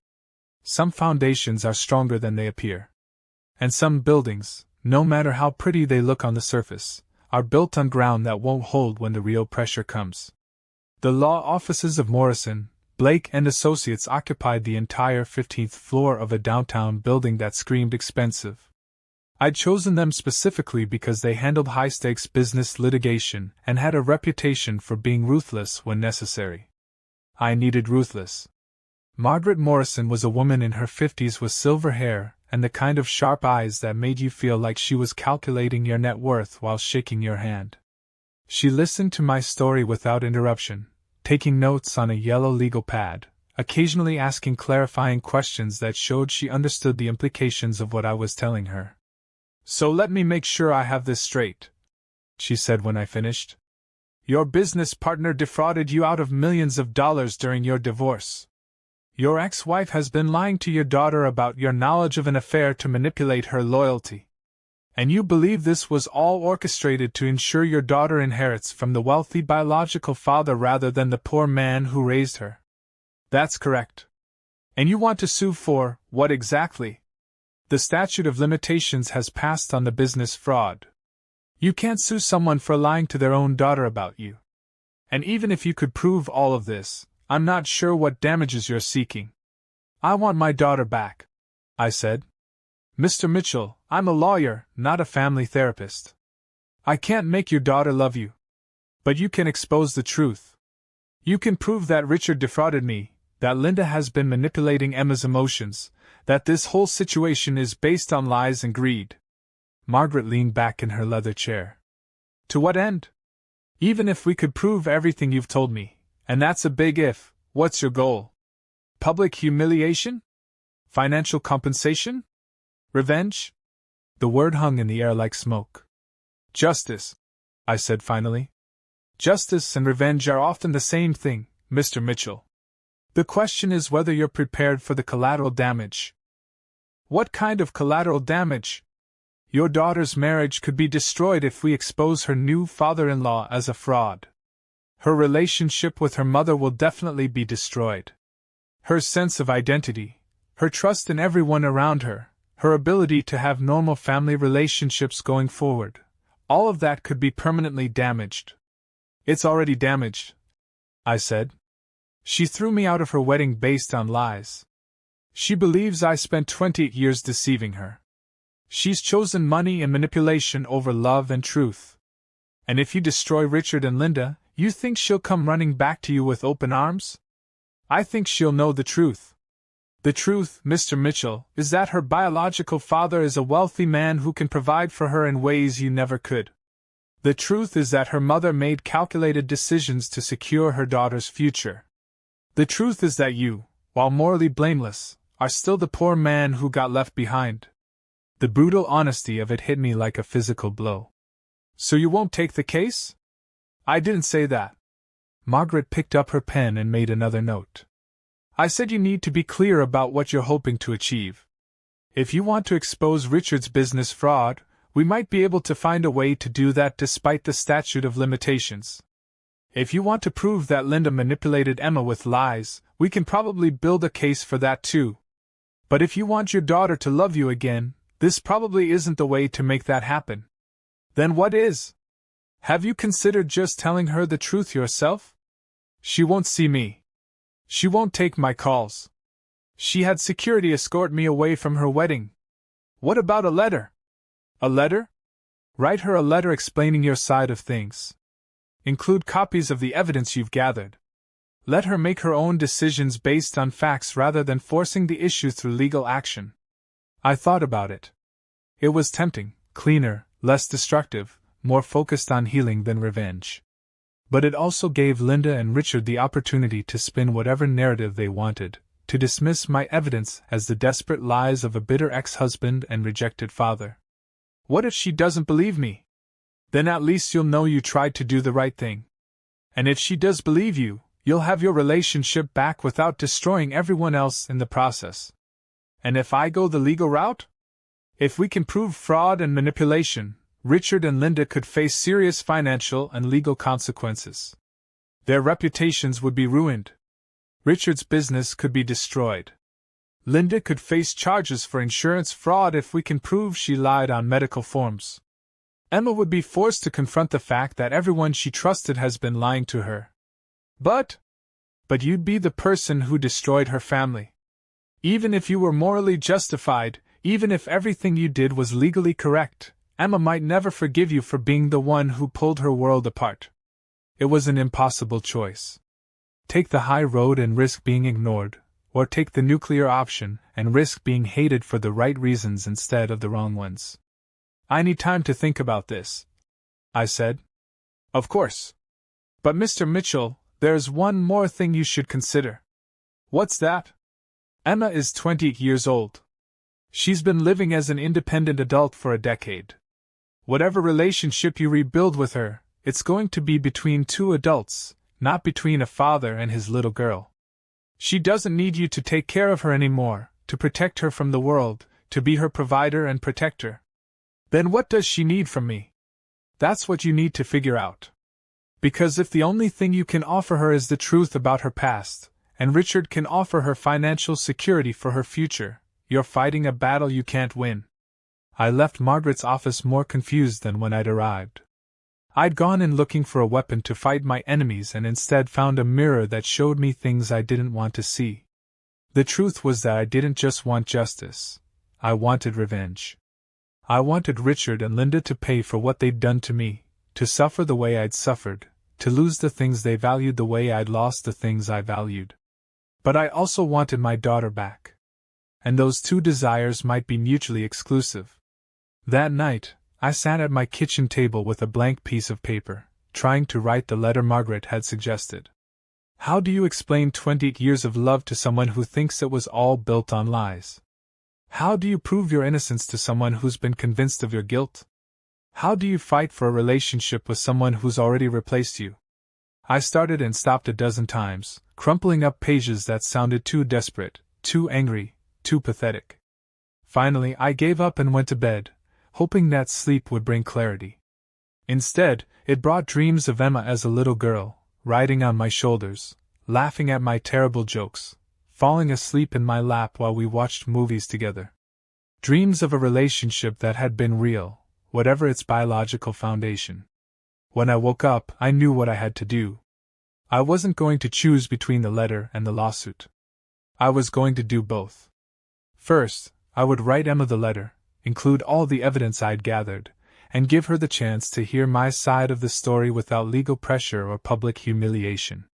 Some foundations are stronger than they appear. And some buildings, no matter how pretty they look on the surface, are built on ground that won't hold when the real pressure comes. The law offices of Morrison, Blake and Associates occupied the entire 15th floor of a downtown building that screamed expensive. I'd chosen them specifically because they handled high-stakes business litigation and had a reputation for being ruthless when necessary. I needed ruthless. Margaret Morrison was a woman in her 50s with silver hair and the kind of sharp eyes that made you feel like she was calculating your net worth while shaking your hand. She listened to my story without interruption, taking notes on a yellow legal pad, occasionally asking clarifying questions that showed she understood the implications of what I was telling her. "So let me make sure I have this straight," she said when I finished. "Your business partner defrauded you out of millions of dollars during your divorce. Your ex-wife has been lying to your daughter about your knowledge of an affair to manipulate her loyalty. And you believe this was all orchestrated to ensure your daughter inherits from the wealthy biological father rather than the poor man who raised her. That's correct. And you want to sue for, what exactly? The statute of limitations has passed on the business fraud. You can't sue someone for lying to their own daughter about you. And even if you could prove all of this, I'm not sure what damages you're seeking." "I want my daughter back," I said. "Mr. Mitchell, I'm a lawyer, not a family therapist. I can't make your daughter love you. But you can expose the truth. You can prove that Richard defrauded me, that Linda has been manipulating Emma's emotions, that this whole situation is based on lies and greed." Margaret leaned back in her leather chair. "To what end? Even if we could prove everything you've told me, and that's a big if, what's your goal? Public humiliation? Financial compensation? Revenge?" The word hung in the air like smoke. "Justice," I said finally. "Justice and revenge are often the same thing, Mr. Mitchell. The question is whether you're prepared for the collateral damage." "What kind of collateral damage?" "Your daughter's marriage could be destroyed if we expose her new father-in-law as a fraud. Her relationship with her mother will definitely be destroyed. Her sense of identity, her trust in everyone around her, her ability to have normal family relationships going forward, all of that could be permanently damaged." "It's already damaged," I said. "She threw me out of her wedding based on lies. She believes I spent 20 years deceiving her. She's chosen money and manipulation over love and truth. And if you destroy Richard and Linda, you think she'll come running back to you with open arms? I think she'll know the truth. The truth, Mr. Mitchell, is that her biological father is a wealthy man who can provide for her in ways you never could. The truth is that her mother made calculated decisions to secure her daughter's future. The truth is that you, while morally blameless, are still the poor man who got left behind." The brutal honesty of it hit me like a physical blow. "So you won't take the case?" "I didn't say that." Margaret picked up her pen and made another note. "I said you need to be clear about what you're hoping to achieve. If you want to expose Richard's business fraud, we might be able to find a way to do that despite the statute of limitations. If you want to prove that Linda manipulated Emma with lies, we can probably build a case for that too. But if you want your daughter to love you again, this probably isn't the way to make that happen. Then what is? Have you considered just telling her the truth yourself? She won't see me. She won't take my calls. She had security escort me away from her wedding. What about a letter?" "A letter? Write her a letter explaining your side of things. Include copies of the evidence you've gathered. Let her make her own decisions based on facts rather than forcing the issue through legal action." I thought about it. It was tempting, cleaner, less destructive, more focused on healing than revenge. But it also gave Linda and Richard the opportunity to spin whatever narrative they wanted, to dismiss my evidence as the desperate lies of a bitter ex-husband and rejected father. What if she doesn't believe me? Then at least you'll know you tried to do the right thing. And if she does believe you, you'll have your relationship back without destroying everyone else in the process. And if I go the legal route? If we can prove fraud and manipulation, Richard and Linda could face serious financial and legal consequences. Their reputations would be ruined. Richard's business could be destroyed. Linda could face charges for insurance fraud if we can prove she lied on medical forms. Emma would be forced to confront the fact that everyone she trusted has been lying to her. But you'd be the person who destroyed her family. Even if you were morally justified, even if everything you did was legally correct, Emma might never forgive you for being the one who pulled her world apart. It was an impossible choice. Take the high road and risk being ignored, or take the nuclear option and risk being hated for the right reasons instead of the wrong ones. I need time to think about this, I said. Of course. But Mr. Mitchell, there's one more thing you should consider. What's that? Emma is 20 years old. She's been living as an independent adult for a decade. Whatever relationship you rebuild with her, it's going to be between two adults, not between a father and his little girl. She doesn't need you to take care of her anymore, to protect her from the world, to be her provider and protector. Then what does she need from me? That's what you need to figure out. Because if the only thing you can offer her is the truth about her past, and Richard can offer her financial security for her future, you're fighting a battle you can't win. I left Margaret's office more confused than when I'd arrived. I'd gone in looking for a weapon to fight my enemies and instead found a mirror that showed me things I didn't want to see. The truth was that I didn't just want justice. I wanted revenge. I wanted Richard and Linda to pay for what they'd done to me, to suffer the way I'd suffered, to lose the things they valued the way I'd lost the things I valued. But I also wanted my daughter back. And those two desires might be mutually exclusive. That night, I sat at my kitchen table with a blank piece of paper, trying to write the letter Margaret had suggested. How do you explain 20 years of love to someone who thinks it was all built on lies? How do you prove your innocence to someone who's been convinced of your guilt? How do you fight for a relationship with someone who's already replaced you? I started and stopped a dozen times, crumpling up pages that sounded too desperate, too angry, too pathetic. Finally, I gave up and went to bed, hoping that sleep would bring clarity. Instead, it brought dreams of Emma as a little girl, riding on my shoulders, laughing at my terrible jokes, falling asleep in my lap while we watched movies together. Dreams of a relationship that had been real, whatever its biological foundation. When I woke up, I knew what I had to do. I wasn't going to choose between the letter and the lawsuit. I was going to do both. First, I would write Emma the letter, include all the evidence I'd gathered, and give her the chance to hear my side of the story without legal pressure or public humiliation.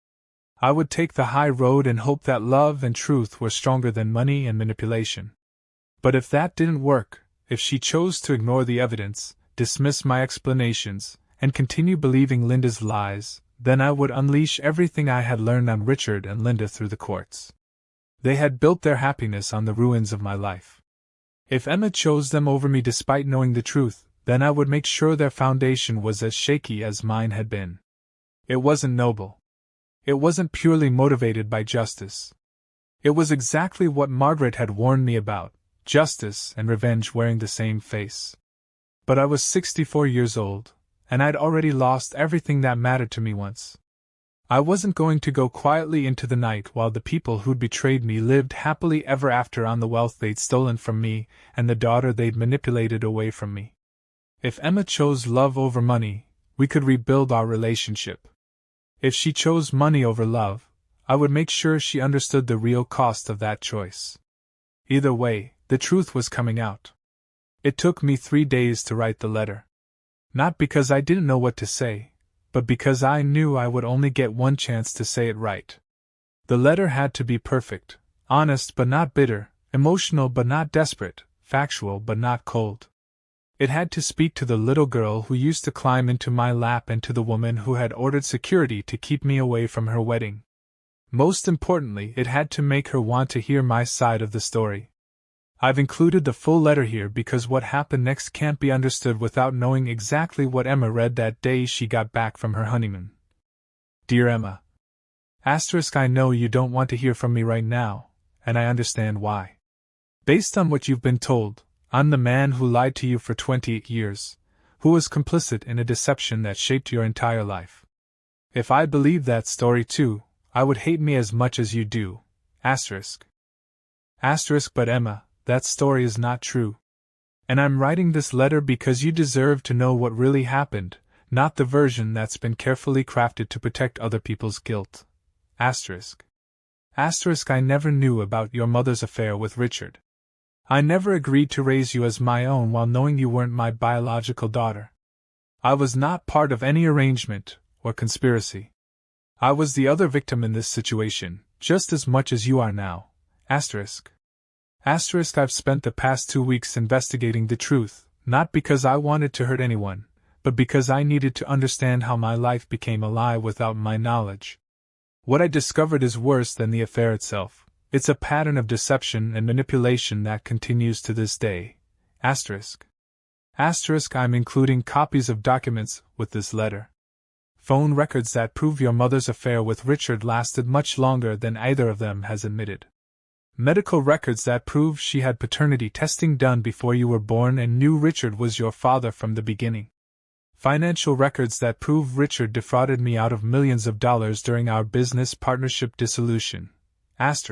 I would take the high road and hope that love and truth were stronger than money and manipulation. But if that didn't work, if she chose to ignore the evidence, dismiss my explanations, and continue believing Linda's lies, then I would unleash everything I had learned on Richard and Linda through the courts. They had built their happiness on the ruins of my life. If Emma chose them over me despite knowing the truth, then I would make sure their foundation was as shaky as mine had been. It wasn't noble. It wasn't purely motivated by justice. It was exactly what Margaret had warned me about, justice and revenge wearing the same face. But I was 64 years old, and I'd already lost everything that mattered to me once. I wasn't going to go quietly into the night while the people who'd betrayed me lived happily ever after on the wealth they'd stolen from me and the daughter they'd manipulated away from me. If Emma chose love over money, we could rebuild our relationship. If she chose money over love, I would make sure she understood the real cost of that choice. Either way, the truth was coming out. It took me 3 days to write the letter. Not because I didn't know what to say, but because I knew I would only get one chance to say it right. The letter had to be perfect, honest but not bitter, emotional but not desperate, factual but not cold. It had to speak to the little girl who used to climb into my lap and to the woman who had ordered security to keep me away from her wedding. Most importantly, it had to make her want to hear my side of the story. I've included the full letter here because what happened next can't be understood without knowing exactly what Emma read that day she got back from her honeymoon. Dear Emma. I know you don't want to hear from me right now, and I understand why. Based on what you've been told, I'm the man who lied to you for 28 years, who was complicit in a deception that shaped your entire life. If I believed that story too, I would hate me as much as you do. But Emma, that story is not true. And I'm writing this letter because you deserve to know what really happened, not the version that's been carefully crafted to protect other people's guilt. I never knew about your mother's affair with Richard. I never agreed to raise you as my own while knowing you weren't my biological daughter. I was not part of any arrangement or conspiracy. I was the other victim in this situation, just as much as you are now. I've spent the past 2 weeks investigating the truth, not because I wanted to hurt anyone, but because I needed to understand how my life became a lie without my knowledge. What I discovered is worse than the affair itself. It's a pattern of deception and manipulation that continues to this day. I'm including copies of documents with this letter. Phone records that prove your mother's affair with Richard lasted much longer than either of them has admitted. Medical records that prove she had paternity testing done before you were born and knew Richard was your father from the beginning. Financial records that prove Richard defrauded me out of millions of dollars during our business partnership dissolution. But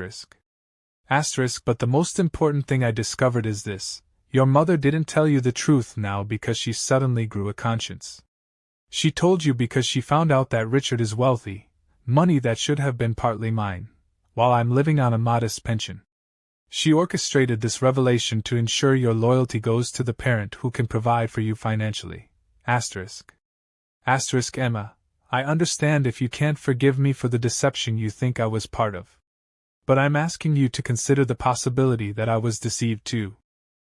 the most important thing I discovered is this: your mother didn't tell you the truth now because she suddenly grew a conscience. She told you because she found out that Richard is wealthy, money that should have been partly mine, while I'm living on a modest pension. She orchestrated this revelation to ensure your loyalty goes to the parent who can provide for you financially. Emma, I understand if you can't forgive me for the deception you think I was part of. But I'm asking you to consider the possibility that I was deceived too.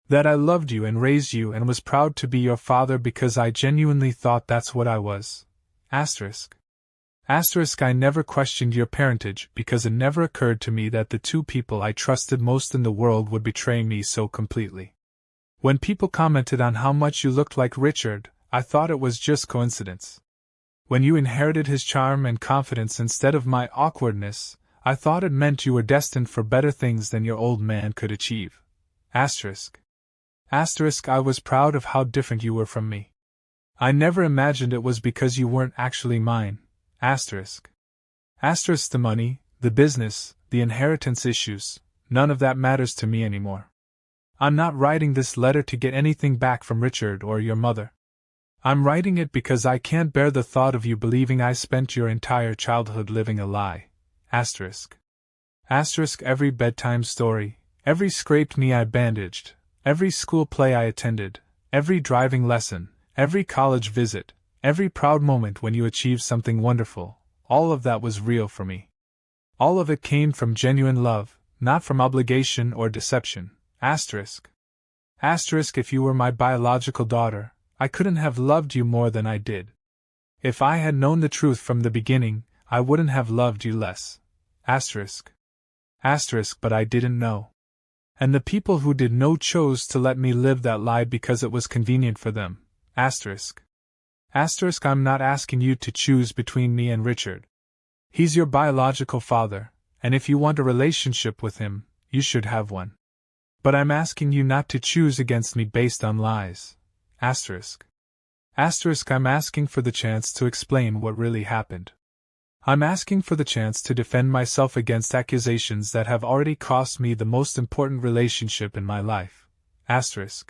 That I loved you and raised you and was proud to be your father because I genuinely thought that's what I was. I never questioned your parentage because it never occurred to me that the two people I trusted most in the world would betray me so completely. When people commented on how much you looked like Richard, I thought it was just coincidence. When you inherited his charm and confidence instead of my awkwardness, I thought it meant you were destined for better things than your old man could achieve. I was proud of how different you were from me. I never imagined it was because you weren't actually mine. The money, the business, the inheritance issues, none of that matters to me anymore. I'm not writing this letter to get anything back from Richard or your mother. I'm writing it because I can't bear the thought of you believing I spent your entire childhood living a lie. Every bedtime story, every scraped knee I bandaged, every school play I attended, every driving lesson, every college visit, every proud moment when you achieved something wonderful, all of that was real for me. All of it came from genuine love, not from obligation or deception. If you were my biological daughter, I couldn't have loved you more than I did. If I had known the truth from the beginning, I wouldn't have loved you less. But I didn't know. And the people who did know chose to let me live that lie because it was convenient for them. I'm not asking you to choose between me and Richard. He's your biological father, and if you want a relationship with him, you should have one. But I'm asking you not to choose against me based on lies. I'm asking for the chance to explain what really happened. I'm asking for the chance to defend myself against accusations that have already cost me the most important relationship in my life. If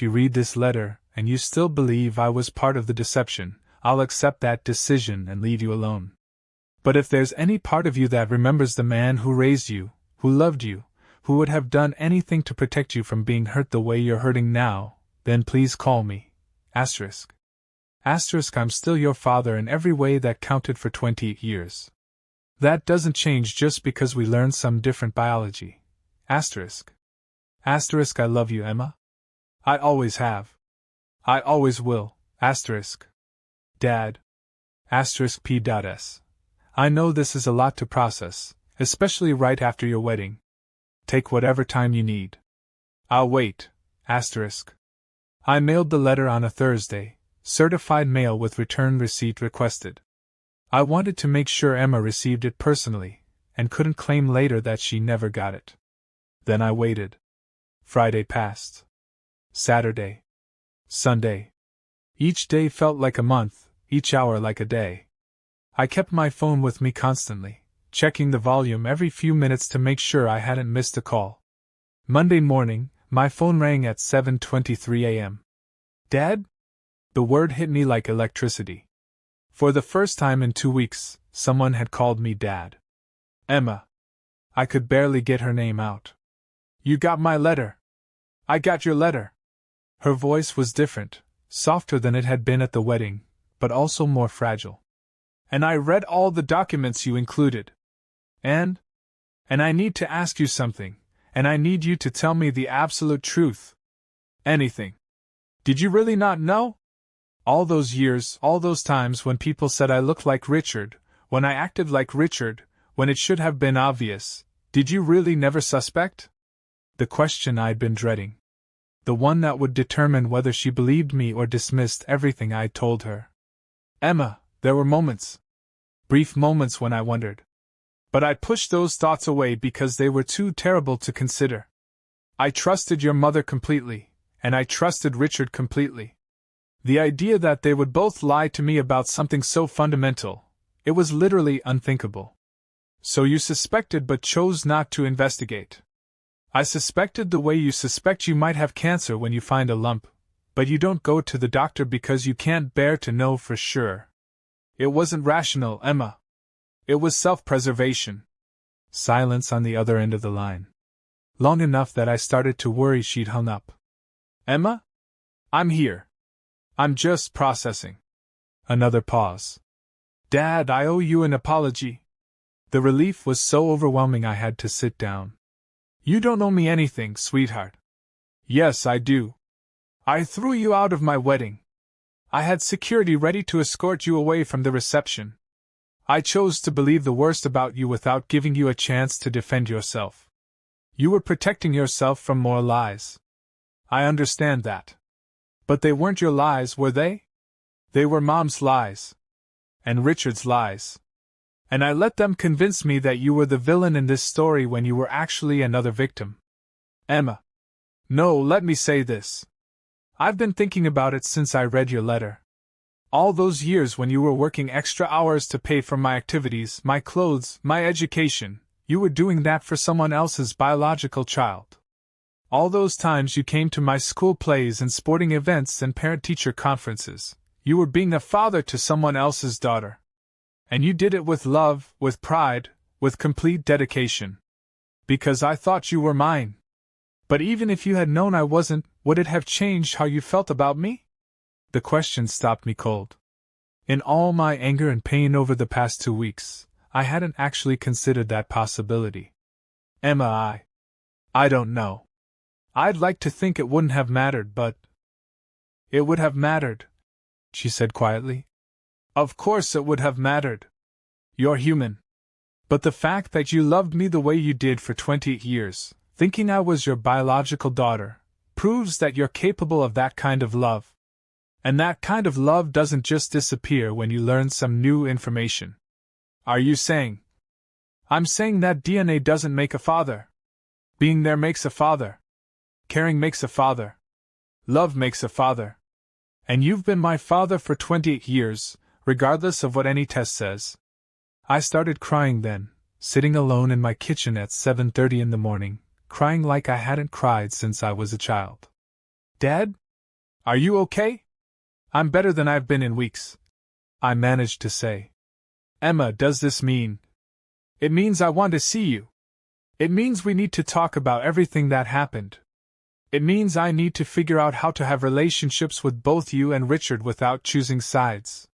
you read this letter, and you still believe I was part of the deception, I'll accept that decision and leave you alone. But if there's any part of you that remembers the man who raised you, who loved you, who would have done anything to protect you from being hurt the way you're hurting now, then please call me. I'm still your father in every way that counted for 28 years. That doesn't change just because we learn some different biology. I love you, Emma. I always have. I always will. Asterisk. Dad. Asterisk P.S. I know this is a lot to process, especially right after your wedding. Take whatever time you need. I'll wait. Asterisk. I mailed the letter on a Thursday, certified mail with return receipt requested. I wanted to make sure Emma received it personally, and couldn't claim later that she never got it. Then I waited. Friday passed. Saturday. Sunday. Each day felt like a month, each hour like a day. I kept my phone with me constantly, checking the volume every few minutes to make sure I hadn't missed a call. Monday morning, my phone rang at 7:23 a.m. Dad? The word hit me like electricity. For the first time in 2 weeks, someone had called me Dad. Emma. I could barely get her name out. You got my letter. I got your letter. Her voice was different, softer than it had been at the wedding, but also more fragile. And I read all the documents you included. And I need to ask you something, and I need you to tell me the absolute truth. Anything. Did you really not know? All those years, all those times when people said I looked like Richard, when I acted like Richard, when it should have been obvious, did you really never suspect? The question I'd been dreading. The one that would determine whether she believed me or dismissed everything I'd told her. Emma, there were moments. Brief moments when I wondered. But I pushed those thoughts away because they were too terrible to consider. I trusted your mother completely, and I trusted Richard completely. The idea that they would both lie to me about something so fundamental, it was literally unthinkable. So you suspected but chose not to investigate. I suspected the way you suspect you might have cancer when you find a lump, but you don't go to the doctor because you can't bear to know for sure. It wasn't rational, Emma. It was self-preservation. Silence on the other end of the line. Long enough that I started to worry she'd hung up. Emma? I'm here. I'm just processing. Another pause. Dad, I owe you an apology. The relief was so overwhelming I had to sit down. You don't owe me anything, sweetheart. Yes, I do. I threw you out of my wedding. I had security ready to escort you away from the reception. I chose to believe the worst about you without giving you a chance to defend yourself. You were protecting yourself from more lies. I understand that. But they weren't your lies, were they? They were Mom's lies. And Richard's lies. And I let them convince me that you were the villain in this story when you were actually another victim. Emma. No, let me say this. I've been thinking about it since I read your letter. All those years when you were working extra hours to pay for my activities, my clothes, my education, you were doing that for someone else's biological child. All those times you came to my school plays and sporting events and parent-teacher conferences, you were being a father to someone else's daughter. And you did it with love, with pride, with complete dedication. Because I thought you were mine. But even if you had known I wasn't, would it have changed how you felt about me? The question stopped me cold. In all my anger and pain over the past 2 weeks, I hadn't actually considered that possibility. Emma, I don't know. I'd like to think it wouldn't have mattered, but... It would have mattered, she said quietly. Of course it would have mattered. You're human. But the fact that you loved me the way you did for 20 years, thinking I was your biological daughter, proves that you're capable of that kind of love. And that kind of love doesn't just disappear when you learn some new information. Are you saying? I'm saying that DNA doesn't make a father. Being there makes a father. Caring makes a father. Love makes a father. And you've been my father for 28 years, regardless of what any test says. I started crying then, sitting alone in my kitchen at 7:30 in the morning, crying like I hadn't cried since I was a child. Dad? Are you okay? I'm better than I've been in weeks. I managed to say. Emma, does this mean? It means I want to see you. It means we need to talk about everything that happened. It means I need to figure out how to have relationships with both you and Richard without choosing sides.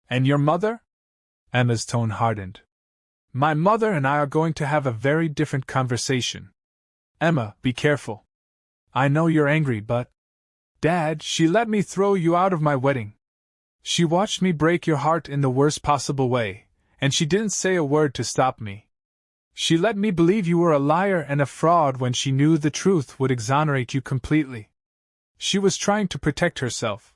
And your mother? Emma's tone hardened. My mother and I are going to have a very different conversation. Emma, be careful. I know you're angry, but... Dad, she let me throw you out of my wedding. She watched me break your heart in the worst possible way, and she didn't say a word to stop me. She let me believe you were a liar and a fraud when she knew the truth would exonerate you completely. She was trying to protect herself.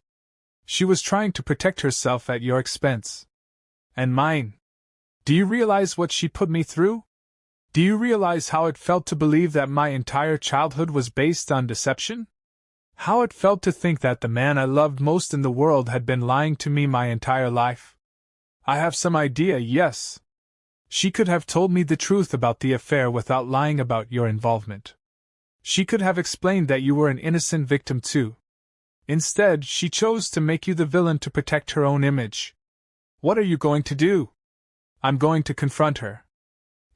She was trying to protect herself at your expense. And mine. Do you realize what she put me through? Do you realize how it felt to believe that my entire childhood was based on deception? How it felt to think that the man I loved most in the world had been lying to me my entire life? I have some idea, yes. She could have told me the truth about the affair without lying about your involvement. She could have explained that you were an innocent victim too. Instead, she chose to make you the villain to protect her own image. What are you going to do? I'm going to confront her.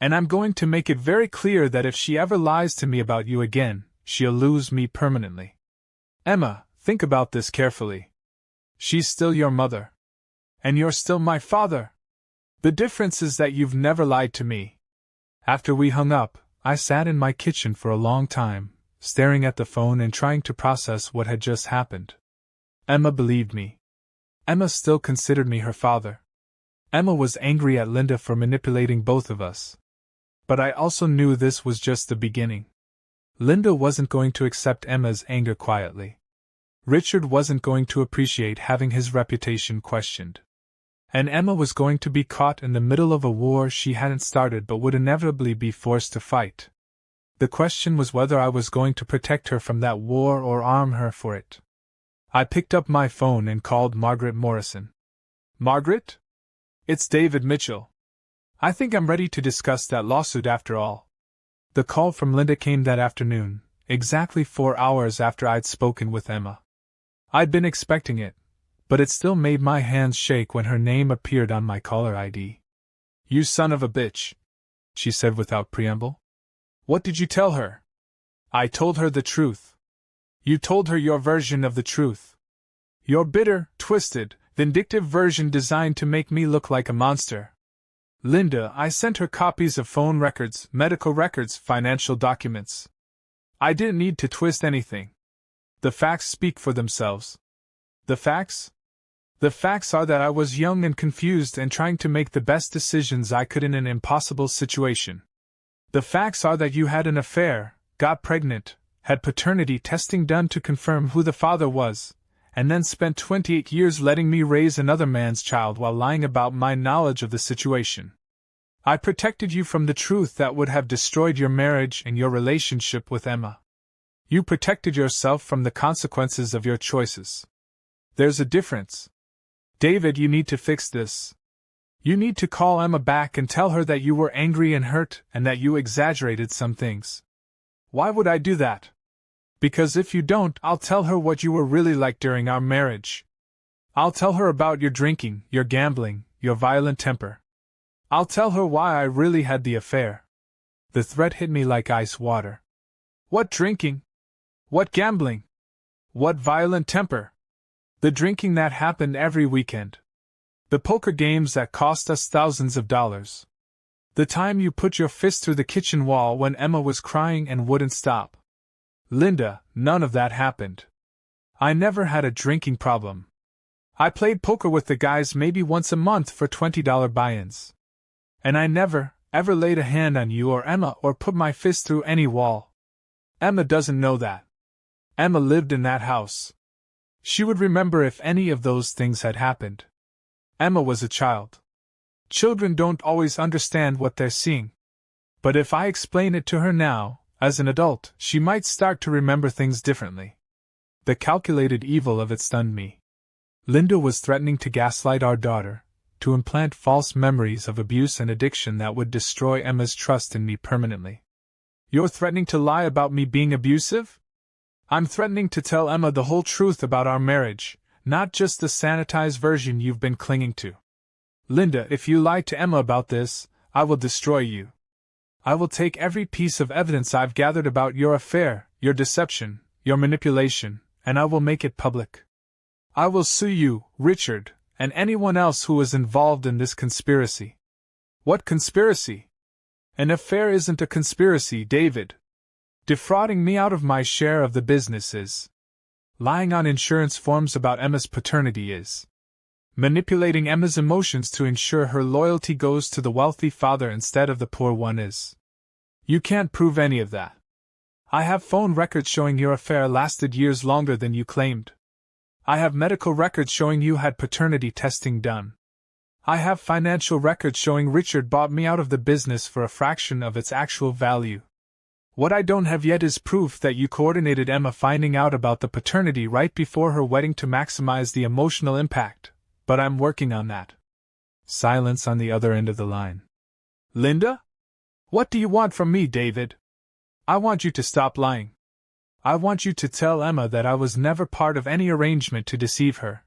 And I'm going to make it very clear that if she ever lies to me about you again, she'll lose me permanently. Emma, think about this carefully. She's still your mother. And you're still my father. The difference is that you've never lied to me. After we hung up, I sat in my kitchen for a long time, staring at the phone and trying to process what had just happened. Emma believed me. Emma still considered me her father. Emma was angry at Linda for manipulating both of us. But I also knew this was just the beginning. Linda wasn't going to accept Emma's anger quietly. Richard wasn't going to appreciate having his reputation questioned. And Emma was going to be caught in the middle of a war she hadn't started but would inevitably be forced to fight. The question was whether I was going to protect her from that war or arm her for it. I picked up my phone and called Margaret Morrison. Margaret? It's David Mitchell. I think I'm ready to discuss that lawsuit after all. The call from Linda came that afternoon, exactly 4 hours after I'd spoken with Emma. I'd been expecting it, but it still made my hands shake when her name appeared on my caller ID. You son of a bitch, she said without preamble. What did you tell her? I told her the truth. You told her your version of the truth. Your bitter, twisted, vindictive version designed to make me look like a monster. Linda, I sent her copies of phone records, medical records, financial documents. I didn't need to twist anything. The facts speak for themselves. The facts? The facts are that I was young and confused and trying to make the best decisions I could in an impossible situation. The facts are that you had an affair, got pregnant, had paternity testing done to confirm who the father was, and then spent 28 years letting me raise another man's child while lying about my knowledge of the situation. I protected you from the truth that would have destroyed your marriage and your relationship with Emma. You protected yourself from the consequences of your choices. There's a difference. David, you need to fix this. You need to call Emma back and tell her that you were angry and hurt and that you exaggerated some things. Why would I do that? Because if you don't, I'll tell her what you were really like during our marriage. I'll tell her about your drinking, your gambling, your violent temper. I'll tell her why I really had the affair. The threat hit me like ice water. What drinking? What gambling? What violent temper? The drinking that happened every weekend. The poker games that cost us thousands of dollars. The time you put your fist through the kitchen wall when Emma was crying and wouldn't stop. Linda, none of that happened. I never had a drinking problem. I played poker with the guys maybe once a month for $20 buy-ins. And I never, ever laid a hand on you or Emma or put my fist through any wall. Emma doesn't know that. Emma lived in that house. She would remember if any of those things had happened. Emma was a child. Children don't always understand what they're seeing. But if I explain it to her now, as an adult, she might start to remember things differently. The calculated evil of it stunned me. Linda was threatening to gaslight our daughter, to implant false memories of abuse and addiction that would destroy Emma's trust in me permanently. You're threatening to lie about me being abusive? I'm threatening to tell Emma the whole truth about our marriage, not just the sanitized version you've been clinging to. Linda, if you lie to Emma about this, I will destroy you. I will take every piece of evidence I've gathered about your affair, your deception, your manipulation, and I will make it public. I will sue you, Richard, and anyone else who was involved in this conspiracy. What conspiracy? An affair isn't a conspiracy, David. Defrauding me out of my share of the business is. Lying on insurance forms about Emma's paternity is manipulating Emma's emotions to ensure her loyalty goes to the wealthy father instead of the poor one is. You can't prove any of that. I have phone records showing your affair lasted years longer than you claimed. I have medical records showing you had paternity testing done. I have financial records showing Richard bought me out of the business for a fraction of its actual value. What I don't have yet is proof that you coordinated Emma finding out about the paternity right before her wedding to maximize the emotional impact, but I'm working on that. Silence on the other end of the line. Linda? What do you want from me, David? I want you to stop lying. I want you to tell Emma that I was never part of any arrangement to deceive her.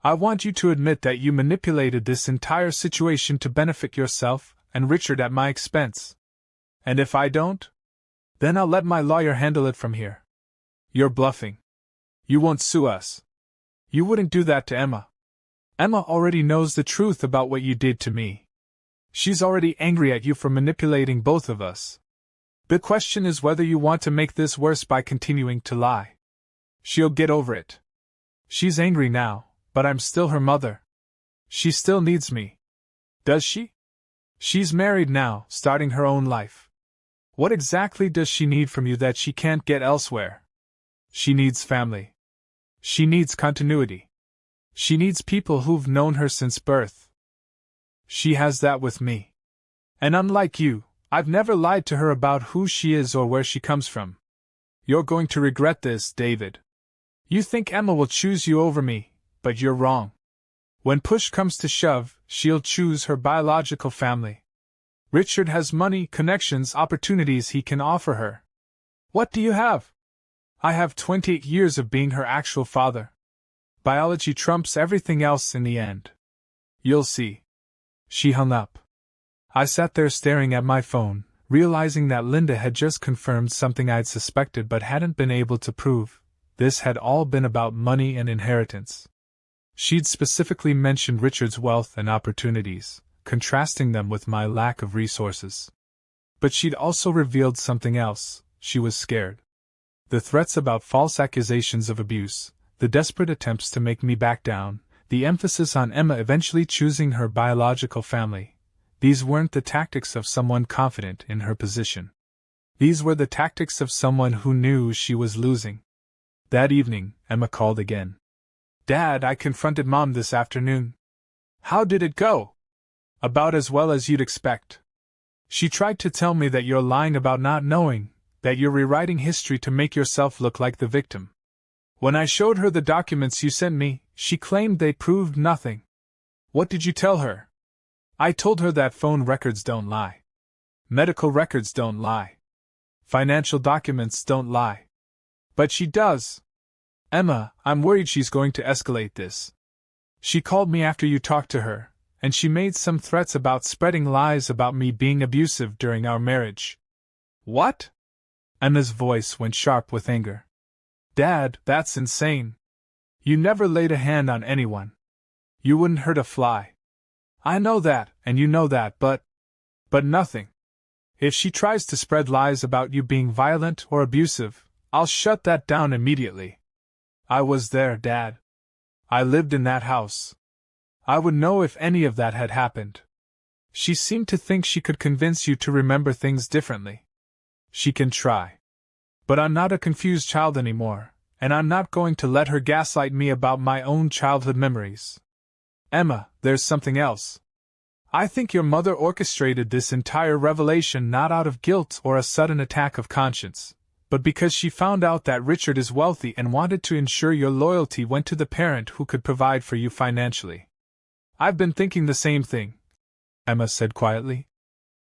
I want you to admit that you manipulated this entire situation to benefit yourself and Richard at my expense. And if I don't, then I'll let my lawyer handle it from here. You're bluffing. You won't sue us. You wouldn't do that to Emma. Emma already knows the truth about what you did to me. She's already angry at you for manipulating both of us. The question is whether you want to make this worse by continuing to lie. She'll get over it. She's angry now, but I'm still her mother. She still needs me. Does she? She's married now, starting her own life. What exactly does she need from you that she can't get elsewhere? She needs family. She needs continuity. She needs people who've known her since birth. She has that with me. And unlike you, I've never lied to her about who she is or where she comes from. You're going to regret this, David. You think Emma will choose you over me, but you're wrong. When push comes to shove, she'll choose her biological family. Richard has money, connections, opportunities he can offer her. What do you have? I have 28 years of being her actual father. Biology trumps everything else in the end. You'll see. She hung up. I sat there staring at my phone, realizing that Linda had just confirmed something I'd suspected but hadn't been able to prove. This had all been about money and inheritance. She'd specifically mentioned Richard's wealth and opportunities, contrasting them with my lack of resources. But she'd also revealed something else. She was scared. The threats about false accusations of abuse, the desperate attempts to make me back down, the emphasis on Emma eventually choosing her biological family. These weren't the tactics of someone confident in her position. These were the tactics of someone who knew she was losing. That evening, Emma called again. Dad, I confronted Mom this afternoon. How did it go? About as well as you'd expect. She tried to tell me that you're lying about not knowing, that you're rewriting history to make yourself look like the victim. When I showed her the documents you sent me, she claimed they proved nothing. What did you tell her? I told her that phone records don't lie. Medical records don't lie. Financial documents don't lie. But she does. Emma, I'm worried she's going to escalate this. She called me after you talked to her, and she made some threats about spreading lies about me being abusive during our marriage. What? Emma's voice went sharp with anger. Dad, that's insane. You never laid a hand on anyone. You wouldn't hurt a fly. I know that, and you know that, but nothing. If she tries to spread lies about you being violent or abusive, I'll shut that down immediately. I was there, Dad. I lived in that house. I would know if any of that had happened. She seemed to think she could convince you to remember things differently. She can try. But I'm not a confused child anymore, and I'm not going to let her gaslight me about my own childhood memories. Emma, there's something else. I think your mother orchestrated this entire revelation not out of guilt or a sudden attack of conscience, but because she found out that Richard is wealthy and wanted to ensure your loyalty went to the parent who could provide for you financially. I've been thinking the same thing, Emma said quietly.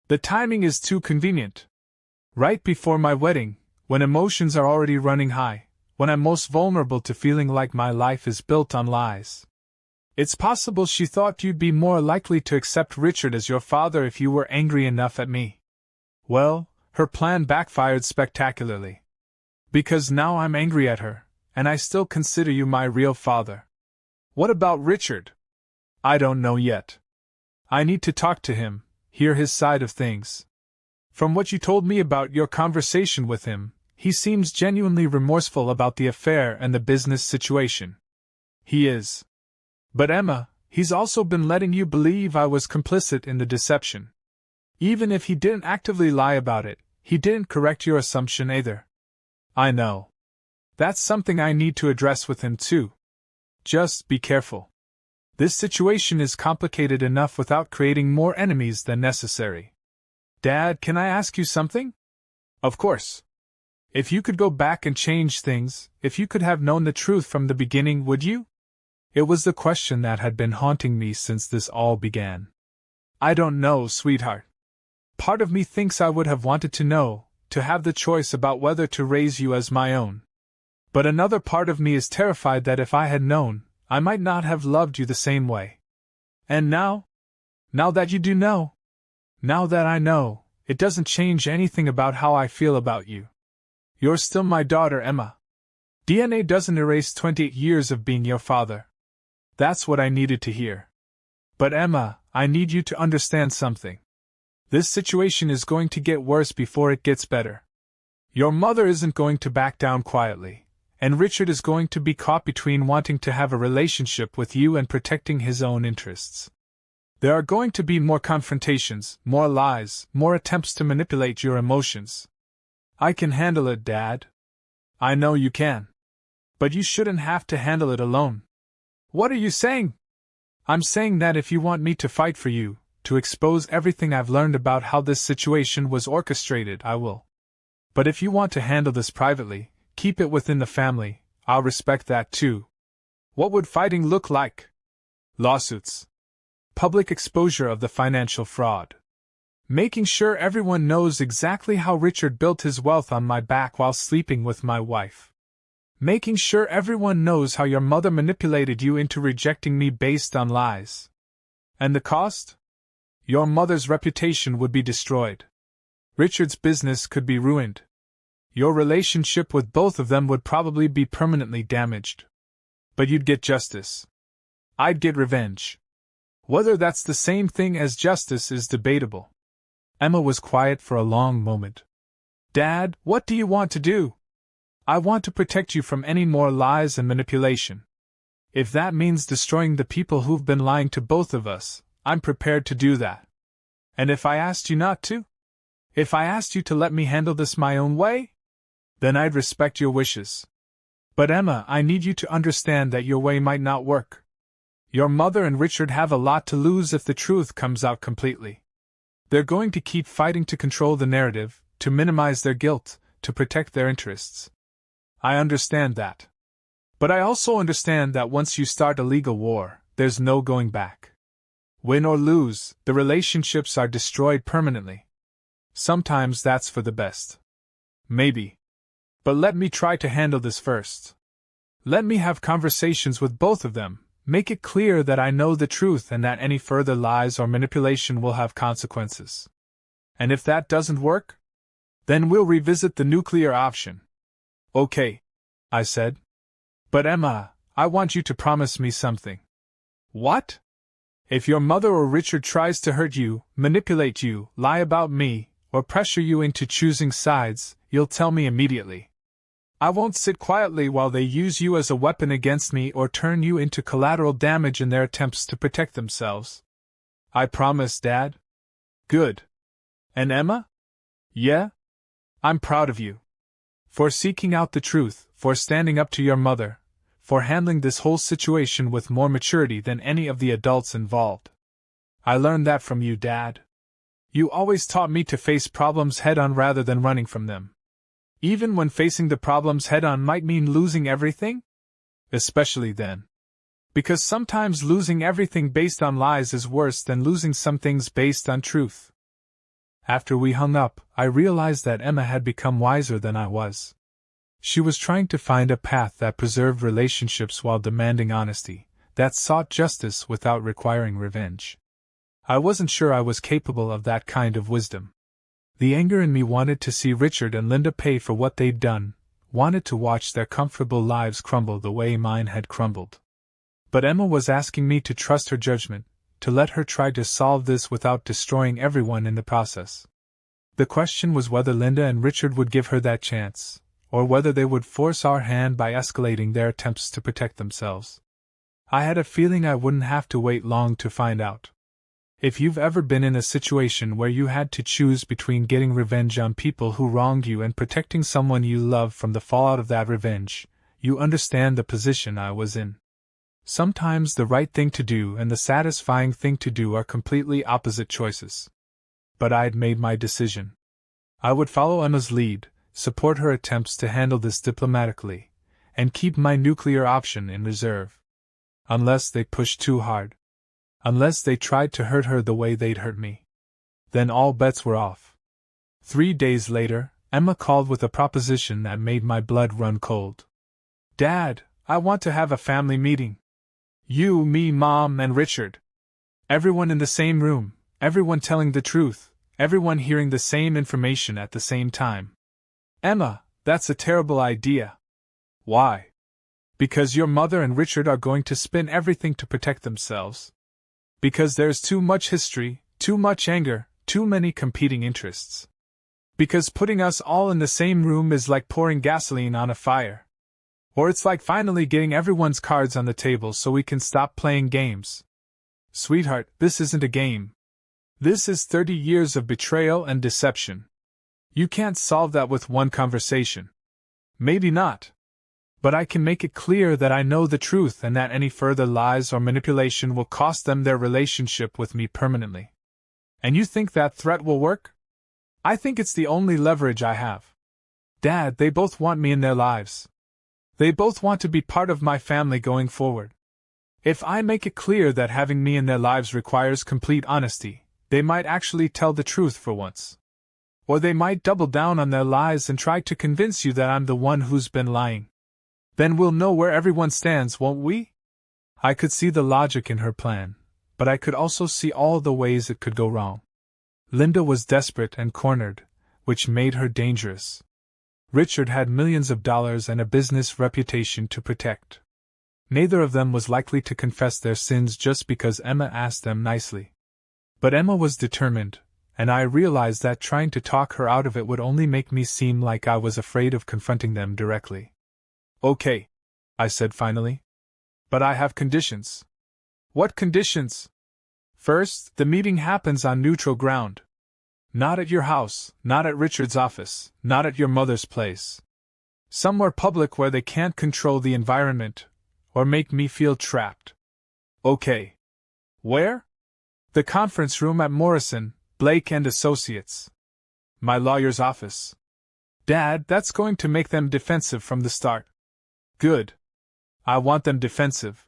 The timing is too convenient. Right before my wedding, when emotions are already running high, when I'm most vulnerable to feeling like my life is built on lies. It's possible she thought you'd be more likely to accept Richard as your father if you were angry enough at me. Well, her plan backfired spectacularly. Because now I'm angry at her, and I still consider you my real father. What about Richard? I don't know yet. I need to talk to him, hear his side of things. From what you told me about your conversation with him, He seems genuinely remorseful about the affair and the business situation. He is. But Emma, he's also been letting you believe I was complicit in the deception. Even if he didn't actively lie about it, he didn't correct your assumption either. I know. That's something I need to address with him too. Just be careful. This situation is complicated enough without creating more enemies than necessary. Dad, can I ask you something? Of course. If you could go back and change things, if you could have known the truth from the beginning, would you? It was the question that had been haunting me since this all began. I don't know, sweetheart. Part of me thinks I would have wanted to know, to have the choice about whether to raise you as my own. But another part of me is terrified that if I had known, I might not have loved you the same way. And now? Now that you do know? Now that I know, it doesn't change anything about how I feel about you. You're still my daughter, Emma. DNA doesn't erase 28 years of being your father. That's what I needed to hear. But Emma, I need you to understand something. This situation is going to get worse before it gets better. Your mother isn't going to back down quietly, and Richard is going to be caught between wanting to have a relationship with you and protecting his own interests. There are going to be more confrontations, more lies, more attempts to manipulate your emotions. I can handle it, Dad. I know you can. But you shouldn't have to handle it alone. What are you saying? I'm saying that if you want me to fight for you, to expose everything I've learned about how this situation was orchestrated, I will. But if you want to handle this privately, keep it within the family, I'll respect that too. What would fighting look like? Lawsuits. Public exposure of the financial fraud. Making sure everyone knows exactly how Richard built his wealth on my back while sleeping with my wife. Making sure everyone knows how your mother manipulated you into rejecting me based on lies. And the cost? Your mother's reputation would be destroyed. Richard's business could be ruined. Your relationship with both of them would probably be permanently damaged. But you'd get justice. I'd get revenge. Whether that's the same thing as justice is debatable. Emma was quiet for a long moment. Dad, what do you want to do? I want to protect you from any more lies and manipulation. If that means destroying the people who've been lying to both of us, I'm prepared to do that. And if I asked you not to? If I asked you to let me handle this my own way? Then I'd respect your wishes. But Emma, I need you to understand that your way might not work. Your mother and Richard have a lot to lose if the truth comes out completely. They're going to keep fighting to control the narrative, to minimize their guilt, to protect their interests. I understand that. But I also understand that once you start a legal war, there's no going back. Win or lose, the relationships are destroyed permanently. Sometimes that's for the best. Maybe. But let me try to handle this first. Let me have conversations with both of them. Make it clear that I know the truth and that any further lies or manipulation will have consequences. And if that doesn't work, then we'll revisit the nuclear option. Okay, I said. But Emma, I want you to promise me something. What? If your mother or Richard tries to hurt you, manipulate you, lie about me, or pressure you into choosing sides, you'll tell me immediately. I won't sit quietly while they use you as a weapon against me or turn you into collateral damage in their attempts to protect themselves. I promise, Dad. Good. And Emma? Yeah? I'm proud of you. For seeking out the truth, for standing up to your mother, for handling this whole situation with more maturity than any of the adults involved. I learned that from you, Dad. You always taught me to face problems head-on rather than running from them. Even when facing the problems head-on might mean losing everything? Especially then. Because sometimes losing everything based on lies is worse than losing some things based on truth. After we hung up, I realized that Emma had become wiser than I was. She was trying to find a path that preserved relationships while demanding honesty, that sought justice without requiring revenge. I wasn't sure I was capable of that kind of wisdom. The anger in me wanted to see Richard and Linda pay for what they'd done, wanted to watch their comfortable lives crumble the way mine had crumbled. But Emma was asking me to trust her judgment, to let her try to solve this without destroying everyone in the process. The question was whether Linda and Richard would give her that chance, or whether they would force our hand by escalating their attempts to protect themselves. I had a feeling I wouldn't have to wait long to find out. If you've ever been in a situation where you had to choose between getting revenge on people who wronged you and protecting someone you love from the fallout of that revenge, you understand the position I was in. Sometimes the right thing to do and the satisfying thing to do are completely opposite choices. But I'd made my decision. I would follow Emma's lead, support her attempts to handle this diplomatically, and keep my nuclear option in reserve. Unless they pushed too hard. Unless they tried to hurt her the way they'd hurt me. Then all bets were off. 3 days later, Emma called with a proposition that made my blood run cold. "Dad, I want to have a family meeting. You, me, Mom, and Richard. Everyone in the same room, everyone telling the truth, everyone hearing the same information at the same time." "Emma, that's a terrible idea." "Why?" "Because your mother and Richard are going to spin everything to protect themselves. Because there's too much history, too much anger, too many competing interests. Because putting us all in the same room is like pouring gasoline on a fire. Or it's like finally getting everyone's cards on the table so we can stop playing games. Sweetheart, this isn't a game. This is 30 years of betrayal and deception. You can't solve that with one conversation. Maybe not. But I can make it clear that I know the truth and that any further lies or manipulation will cost them their relationship with me permanently. And you think that threat will work? I think it's the only leverage I have. Dad, they both want me in their lives. They both want to be part of my family going forward. If I make it clear that having me in their lives requires complete honesty, they might actually tell the truth for once. Or they might double down on their lies and try to convince you that I'm the one who's been lying. Then we'll know where everyone stands, won't we? I could see the logic in her plan, but I could also see all the ways it could go wrong. Linda was desperate and cornered, which made her dangerous. Richard had millions of dollars and a business reputation to protect. Neither of them was likely to confess their sins just because Emma asked them nicely. But Emma was determined, and I realized that trying to talk her out of it would only make me seem like I was afraid of confronting them directly. "Okay," I said finally. "But I have conditions." "What conditions?" "First, the meeting happens on neutral ground. Not at your house, not at Richard's office, not at your mother's place. Somewhere public where they can't control the environment, or make me feel trapped." "Okay. Where?" "The conference room at Morrison, Blake and Associates. My lawyer's office." "Dad, that's going to make them defensive from the start." "Good. I want them defensive.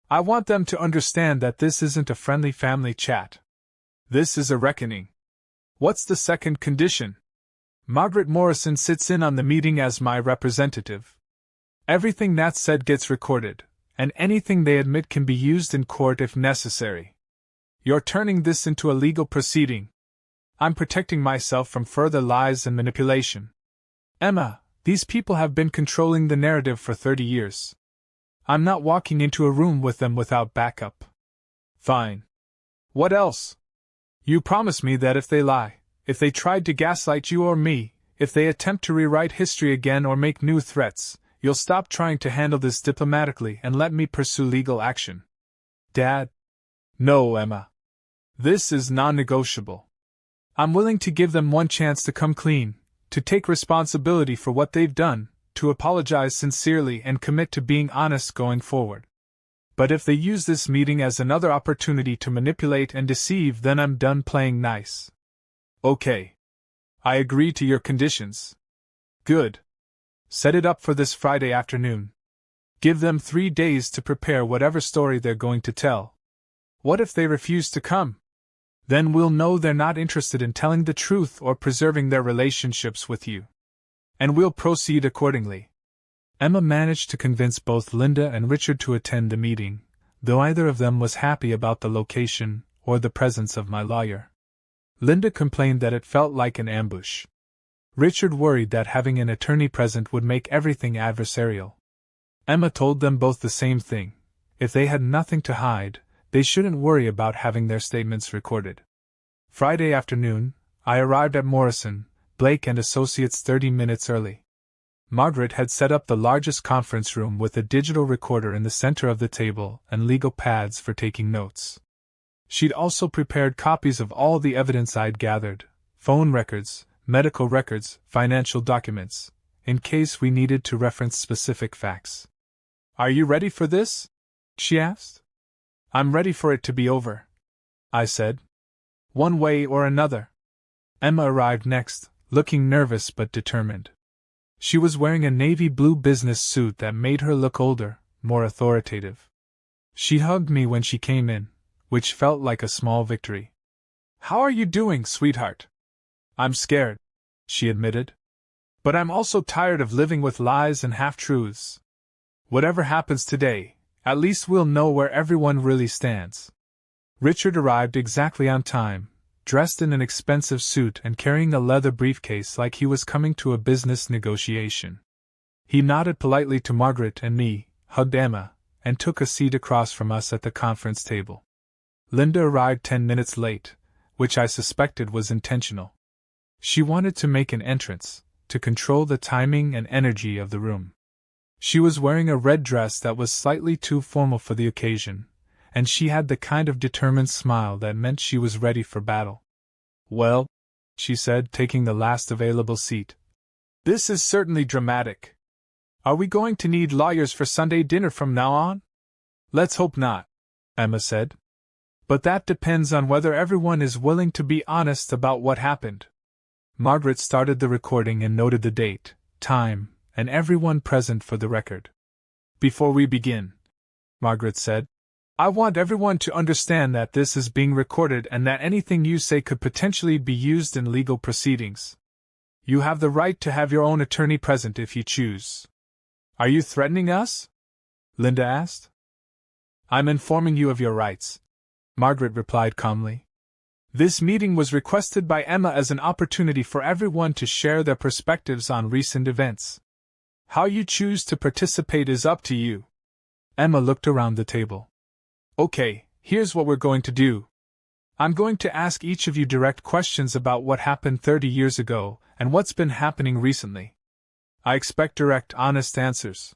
I want them to understand that this isn't a friendly family chat. This is a reckoning." "What's the second condition?" "Margaret Morrison sits in on the meeting as my representative. Everything that's said gets recorded, and anything they admit can be used in court if necessary. You're turning this into a legal proceeding. I'm protecting myself from further lies and manipulation. Emma, these people have been controlling the narrative for 30 years. I'm not walking into a room with them without backup." "Fine. What else?" "You promise me that if they lie, if they tried to gaslight you or me, if they attempt to rewrite history again or make new threats, you'll stop trying to handle this diplomatically and let me pursue legal action." "Dad." "No, Emma. This is non-negotiable. I'm willing to give them one chance to come clean, to take responsibility for what they've done, to apologize sincerely and commit to being honest going forward. But if they use this meeting as another opportunity to manipulate and deceive, then I'm done playing nice." "Okay. I agree to your conditions." "Good. Set it up for this Friday afternoon. Give them 3 days to prepare whatever story they're going to tell. What if they refuse to come? Then we'll know they're not interested in telling the truth or preserving their relationships with you. And we'll proceed accordingly." Emma managed to convince both Linda and Richard to attend the meeting, though either of them was happy about the location or the presence of my lawyer. Linda complained that it felt like an ambush. Richard worried that having an attorney present would make everything adversarial. Emma told them both the same thing: if they had nothing to hide, they shouldn't worry about having their statements recorded. Friday afternoon, I arrived at Morrison, Blake and Associates 30 minutes early. Margaret had set up the largest conference room with a digital recorder in the center of the table and legal pads for taking notes. She'd also prepared copies of all the evidence I'd gathered: phone records, medical records, financial documents, in case we needed to reference specific facts. "Are you ready for this?" she asked. "I'm ready for it to be over," I said. "One way or another." Emma arrived next, looking nervous but determined. She was wearing a navy blue business suit that made her look older, more authoritative. She hugged me when she came in, which felt like a small victory. "How are you doing, sweetheart?" "I'm scared," she admitted. "But I'm also tired of living with lies and half-truths. Whatever happens today, at least we'll know where everyone really stands." Richard arrived exactly on time, dressed in an expensive suit and carrying a leather briefcase like he was coming to a business negotiation. He nodded politely to Margaret and me, hugged Emma, and took a seat across from us at the conference table. Linda arrived 10 minutes late, which I suspected was intentional. She wanted to make an entrance, to control the timing and energy of the room. She was wearing a red dress that was slightly too formal for the occasion, and she had the kind of determined smile that meant she was ready for battle. "Well," she said, taking the last available seat, "this is certainly dramatic. Are we going to need lawyers for Sunday dinner from now on?" "Let's hope not," Emma said. "But that depends on whether everyone is willing to be honest about what happened." Margaret started the recording and noted the date, time, and everyone present for the record. "Before we begin," Margaret said, "I want everyone to understand that this is being recorded and that anything you say could potentially be used in legal proceedings. You have the right to have your own attorney present if you choose." "Are you threatening us?" Linda asked. "I'm informing you of your rights," Margaret replied calmly. "This meeting was requested by Emma as an opportunity for everyone to share their perspectives on recent events. How you choose to participate is up to you." Emma looked around the table. "Okay, here's what we're going to do. I'm going to ask each of you direct questions about what happened 30 years ago and what's been happening recently. I expect direct, honest answers.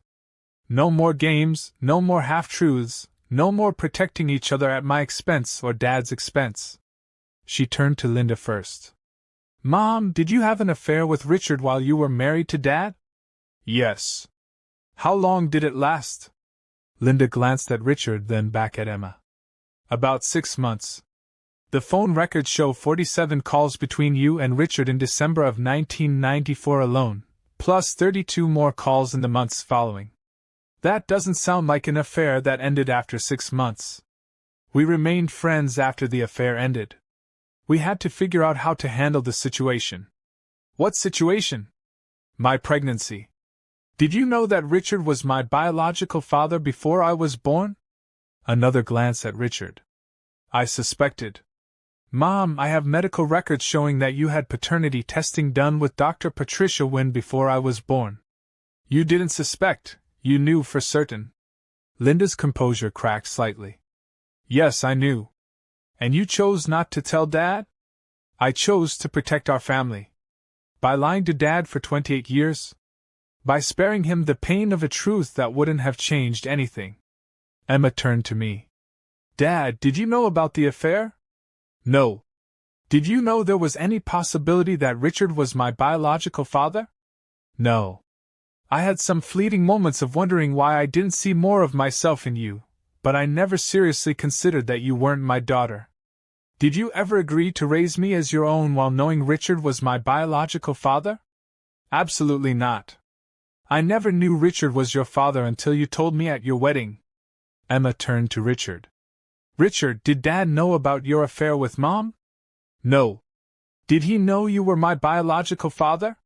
No more games, no more half-truths, no more protecting each other at my expense or Dad's expense." She turned to Linda first. "Mom, did you have an affair with Richard while you were married to Dad?" "Yes." "How long did it last?" Linda glanced at Richard, then back at Emma. "About 6 months. The phone records show 47 calls between you and Richard in December of 1994 alone, plus 32 more calls in the months following. That doesn't sound like an affair that ended after 6 months. We remained friends after the affair ended. We had to figure out how to handle the situation." "What situation?" "My pregnancy. Did you know that Richard was my biological father before I was born?" Another glance at Richard. "I suspected. Mom, I have medical records showing that you had paternity testing done with Dr. Patricia Wynne before I was born." "You didn't suspect, you knew for certain." Linda's composure cracked slightly. "Yes, I knew." "And you chose not to tell Dad?" "I chose to protect our family." "By lying to Dad for 28 years? By sparing him the pain of a truth that wouldn't have changed anything?" Emma turned to me. "Dad, did you know about the affair?" "No." "Did you know there was any possibility that Richard was my biological father?" "No." "I had some fleeting moments of wondering why I didn't see more of myself in you, but I never seriously considered that you weren't my daughter. Did you ever agree to raise me as your own while knowing Richard was my biological father?" "Absolutely not. I never knew Richard was your father until you told me at your wedding." Emma turned to Richard. "Richard, did Dad know about your affair with Mom?" "No." "Did he know you were my biological father?"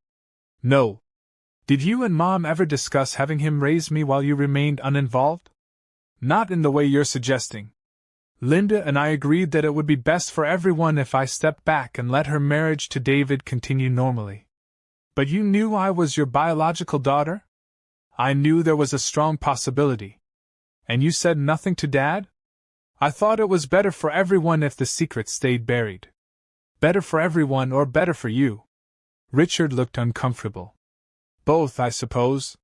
"No." "Did you and Mom ever discuss having him raise me while you remained uninvolved?" "Not in the way you're suggesting. Linda and I agreed that it would be best for everyone if I stepped back and let her marriage to David continue normally." "But you knew I was your biological daughter?" "I knew there was a strong possibility." "And you said nothing to Dad?" "I thought it was better for everyone if the secret stayed buried." "Better for everyone or better for you?" Richard looked uncomfortable. Both, I suppose.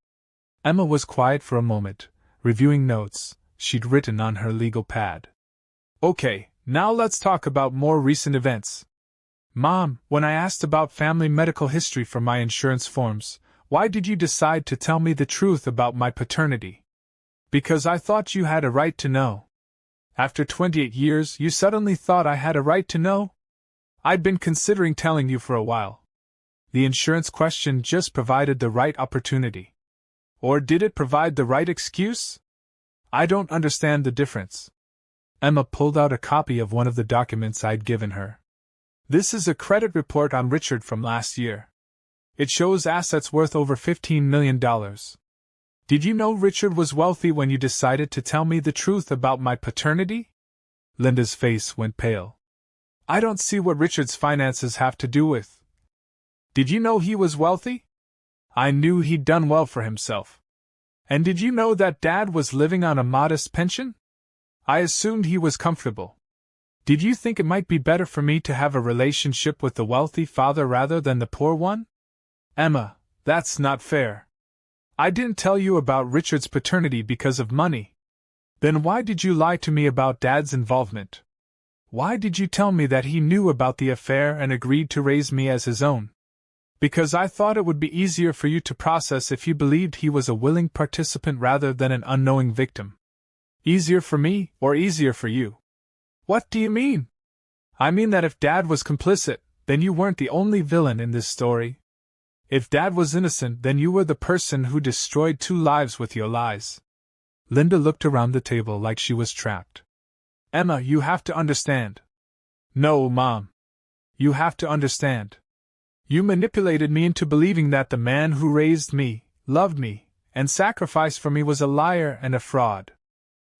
Emma was quiet for a moment, reviewing notes she'd written on her legal pad. Okay, now let's talk about more recent events. Mom, when I asked about family medical history for my insurance forms, why did you decide to tell me the truth about my paternity? Because I thought you had a right to know. After 28 years, you suddenly thought I had a right to know? I'd been considering telling you for a while. The insurance question just provided the right opportunity. Or did it provide the right excuse? I don't understand the difference. Emma pulled out a copy of one of the documents I'd given her. This is a credit report on Richard from last year. It shows assets worth over $15 million. Did you know Richard was wealthy when you decided to tell me the truth about my paternity? Linda's face went pale. I don't see what Richard's finances have to do with. Did you know he was wealthy? I knew he'd done well for himself. And did you know that Dad was living on a modest pension? I assumed he was comfortable. Did you think it might be better for me to have a relationship with the wealthy father rather than the poor one? Emma, that's not fair. I didn't tell you about Richard's paternity because of money. Then why did you lie to me about Dad's involvement? Why did you tell me that he knew about the affair and agreed to raise me as his own? Because I thought it would be easier for you to process if you believed he was a willing participant rather than an unknowing victim. Easier for me, or easier for you? What do you mean? I mean that if Dad was complicit, then you weren't the only villain in this story. If Dad was innocent, then you were the person who destroyed 2 lives with your lies. Linda looked around the table like she was trapped. Emma, you have to understand. No, Mom. You have to understand. You manipulated me into believing that the man who raised me, loved me, and sacrificed for me was a liar and a fraud.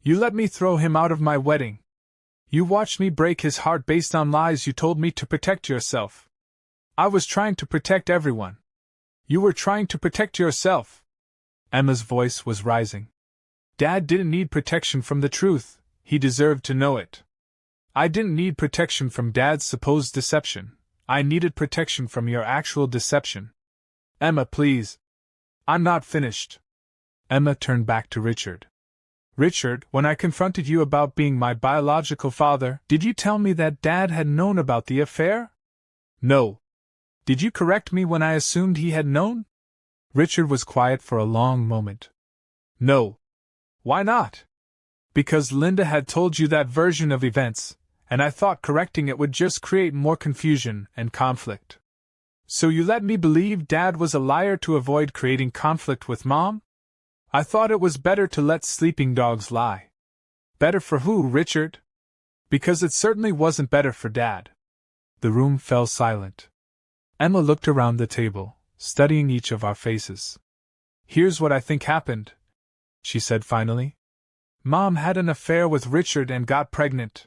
You let me throw him out of my wedding. You watched me break his heart based on lies you told me to protect yourself. I was trying to protect everyone. You were trying to protect yourself. Emma's voice was rising. Dad didn't need protection from the truth, he deserved to know it. I didn't need protection from Dad's supposed deception. I needed protection from your actual deception. Emma, please. I'm not finished. Emma turned back to Richard. Richard, when I confronted you about being my biological father, did you tell me that Dad had known about the affair? No. Did you correct me when I assumed he had known? Richard was quiet for a long moment. No. Why not? Because Linda had told you that version of events, and I thought correcting it would just create more confusion and conflict. So you let me believe Dad was a liar to avoid creating conflict with Mom? I thought it was better to let sleeping dogs lie. Better for who, Richard? Because it certainly wasn't better for Dad. The room fell silent. Emma looked around the table, studying each of our faces. Here's what I think happened, she said finally. Mom had an affair with Richard and got pregnant.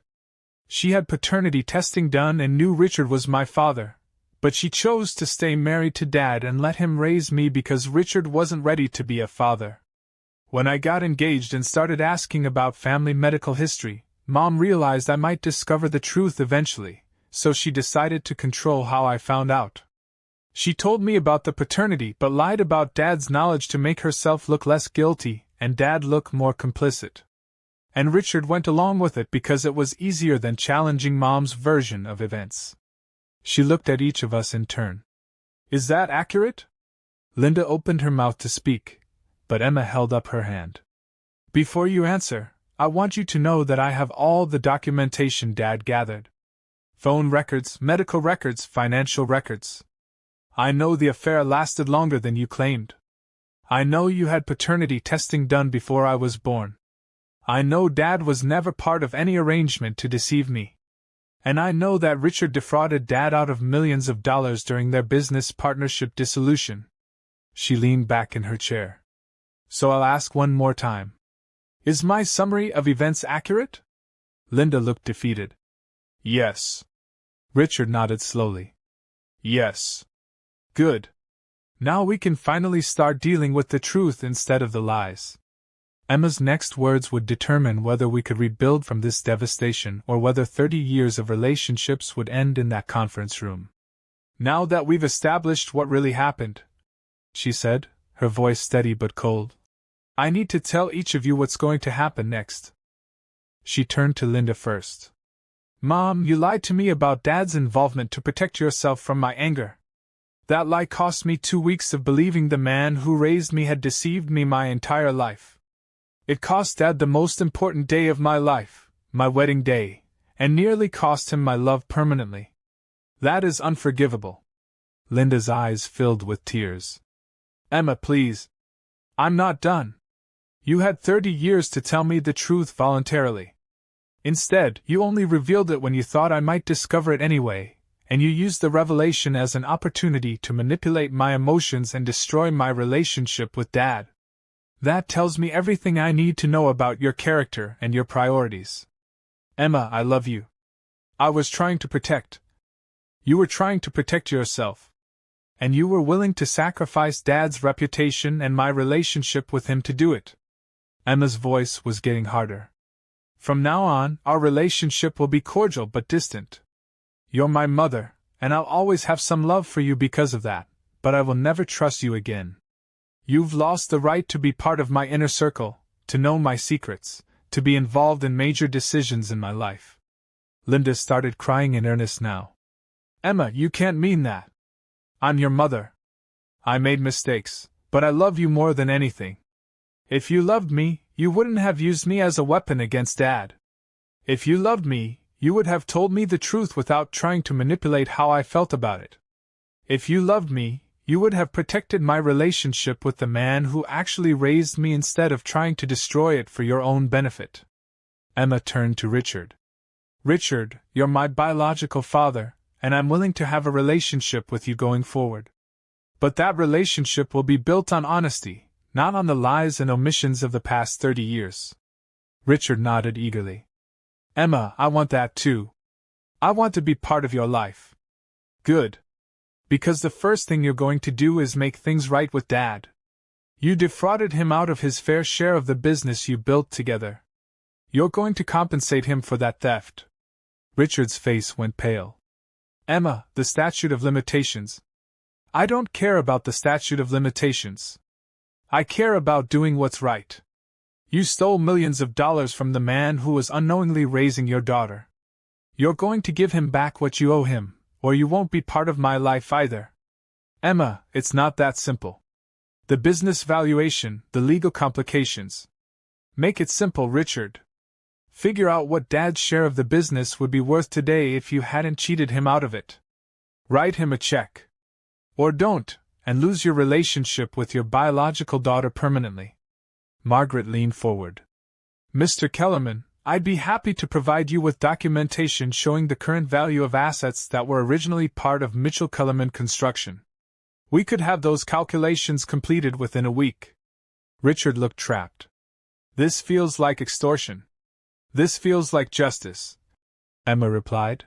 She had paternity testing done and knew Richard was my father, but she chose to stay married to Dad and let him raise me because Richard wasn't ready to be a father. When I got engaged and started asking about family medical history, Mom realized I might discover the truth eventually, so she decided to control how I found out. She told me about the paternity but lied about Dad's knowledge to make herself look less guilty and Dad look more complicit. And Richard went along with it because it was easier than challenging Mom's version of events. She looked at each of us in turn. Is that accurate? Linda opened her mouth to speak, but Emma held up her hand. Before you answer, I want you to know that I have all the documentation Dad gathered. Phone records, medical records, financial records. I know the affair lasted longer than you claimed. I know you had paternity testing done before I was born. I know Dad was never part of any arrangement to deceive me. And I know that Richard defrauded Dad out of millions of dollars during their business partnership dissolution. She leaned back in her chair. So I'll ask one more time. Is my summary of events accurate? Linda looked defeated. Yes. Richard nodded slowly. Yes. Good. Now we can finally start dealing with the truth instead of the lies. Emma's next words would determine whether we could rebuild from this devastation or whether 30 years of relationships would end in that conference room. Now that we've established what really happened, she said, her voice steady but cold. I need to tell each of you what's going to happen next. She turned to Linda first. Mom, you lied to me about Dad's involvement to protect yourself from my anger. That lie cost me 2 weeks of believing the man who raised me had deceived me my entire life. It cost Dad the most important day of my life, my wedding day, and nearly cost him my love permanently. That is unforgivable. Linda's eyes filled with tears. Emma, please. I'm not done. You had 30 years to tell me the truth voluntarily. Instead, you only revealed it when you thought I might discover it anyway, and you used the revelation as an opportunity to manipulate my emotions and destroy my relationship with Dad. That tells me everything I need to know about your character and your priorities. Emma, I love you. I was trying to protect. You were trying to protect yourself. And you were willing to sacrifice Dad's reputation and my relationship with him to do it. Emma's voice was getting harder. From now on, our relationship will be cordial but distant. You're my mother, and I'll always have some love for you because of that, but I will never trust you again. You've lost the right to be part of my inner circle, to know my secrets, to be involved in major decisions in my life. Linda started crying in earnest now. Emma, you can't mean that. I'm your mother. I made mistakes, but I love you more than anything. If you loved me, you wouldn't have used me as a weapon against Dad. If you loved me, you would have told me the truth without trying to manipulate how I felt about it. If you loved me, you would have protected my relationship with the man who actually raised me instead of trying to destroy it for your own benefit. Emma turned to Richard. Richard, you're my biological father, and I'm willing to have a relationship with you going forward. But that relationship will be built on honesty, not on the lies and omissions of the past 30 years. Richard nodded eagerly. Emma, I want that too. I want to be part of your life. Good. Because the first thing you're going to do is make things right with Dad. You defrauded him out of his fair share of the business you built together. You're going to compensate him for that theft. Richard's face went pale. Emma, the statute of limitations. I don't care about the statute of limitations. I care about doing what's right. You stole millions of dollars from the man who was unknowingly raising your daughter. You're going to give him back what you owe him, or you won't be part of my life either. Emma, it's not that simple. The business valuation, the legal complications. Make it simple, Richard. Figure out what Dad's share of the business would be worth today if you hadn't cheated him out of it. Write him a check. Or don't, and lose your relationship with your biological daughter permanently. Margaret leaned forward. Mr. Kellerman, I'd be happy to provide you with documentation showing the current value of assets that were originally part of Mitchell Kellerman Construction. We could have those calculations completed within a week. Richard looked trapped. This feels like extortion. This feels like justice, Emma replied.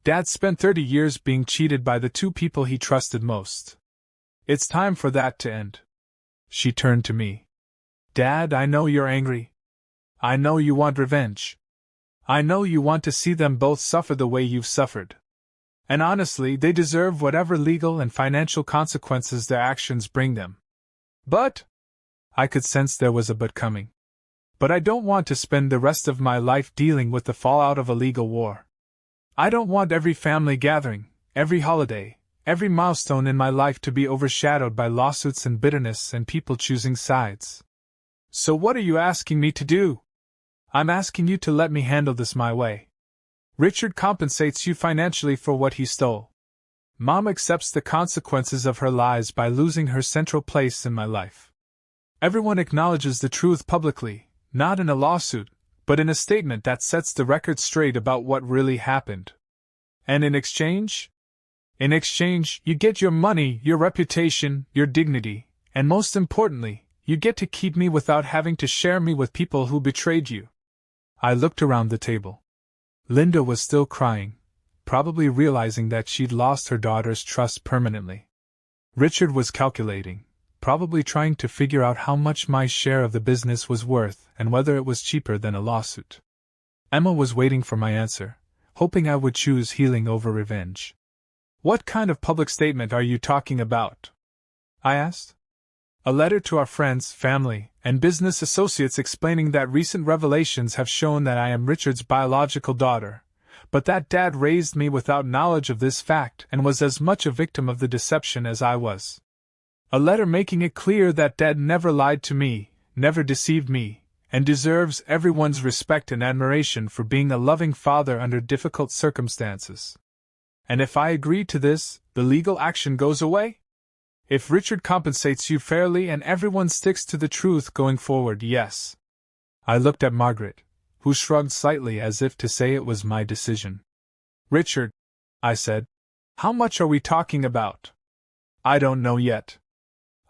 Dad spent 30 years being cheated by the two people he trusted most. It's time for that to end. She turned to me. Dad, I know you're angry. I know you want revenge. I know you want to see them both suffer the way you've suffered. And honestly, they deserve whatever legal and financial consequences their actions bring them. But I could sense there was a but coming. But I don't want to spend the rest of my life dealing with the fallout of a legal war. I don't want every family gathering, every holiday, every milestone in my life to be overshadowed by lawsuits and bitterness and people choosing sides. So what are you asking me to do? I'm asking you to let me handle this my way. Richard compensates you financially for what he stole. Mom accepts the consequences of her lies by losing her central place in my life. Everyone acknowledges the truth publicly, not in a lawsuit, but in a statement that sets the record straight about what really happened. And in exchange? In exchange, you get your money, your reputation, your dignity, and most importantly, you get to keep me without having to share me with people who betrayed you. I looked around the table. Linda was still crying, probably realizing that she'd lost her daughter's trust permanently. Richard was calculating, probably trying to figure out how much my share of the business was worth and whether it was cheaper than a lawsuit. Emma was waiting for my answer, hoping I would choose healing over revenge. What kind of public statement are you talking about? I asked. A letter to our friends, family, and business associates explaining that recent revelations have shown that I am Richard's biological daughter, but that Dad raised me without knowledge of this fact and was as much a victim of the deception as I was. A letter making it clear that Dad never lied to me, never deceived me, and deserves everyone's respect and admiration for being a loving father under difficult circumstances. And if I agree to this, the legal action goes away? If Richard compensates you fairly and everyone sticks to the truth going forward, yes. I looked at Margaret, who shrugged slightly as if to say it was my decision. Richard, I said, how much are we talking about? I don't know yet.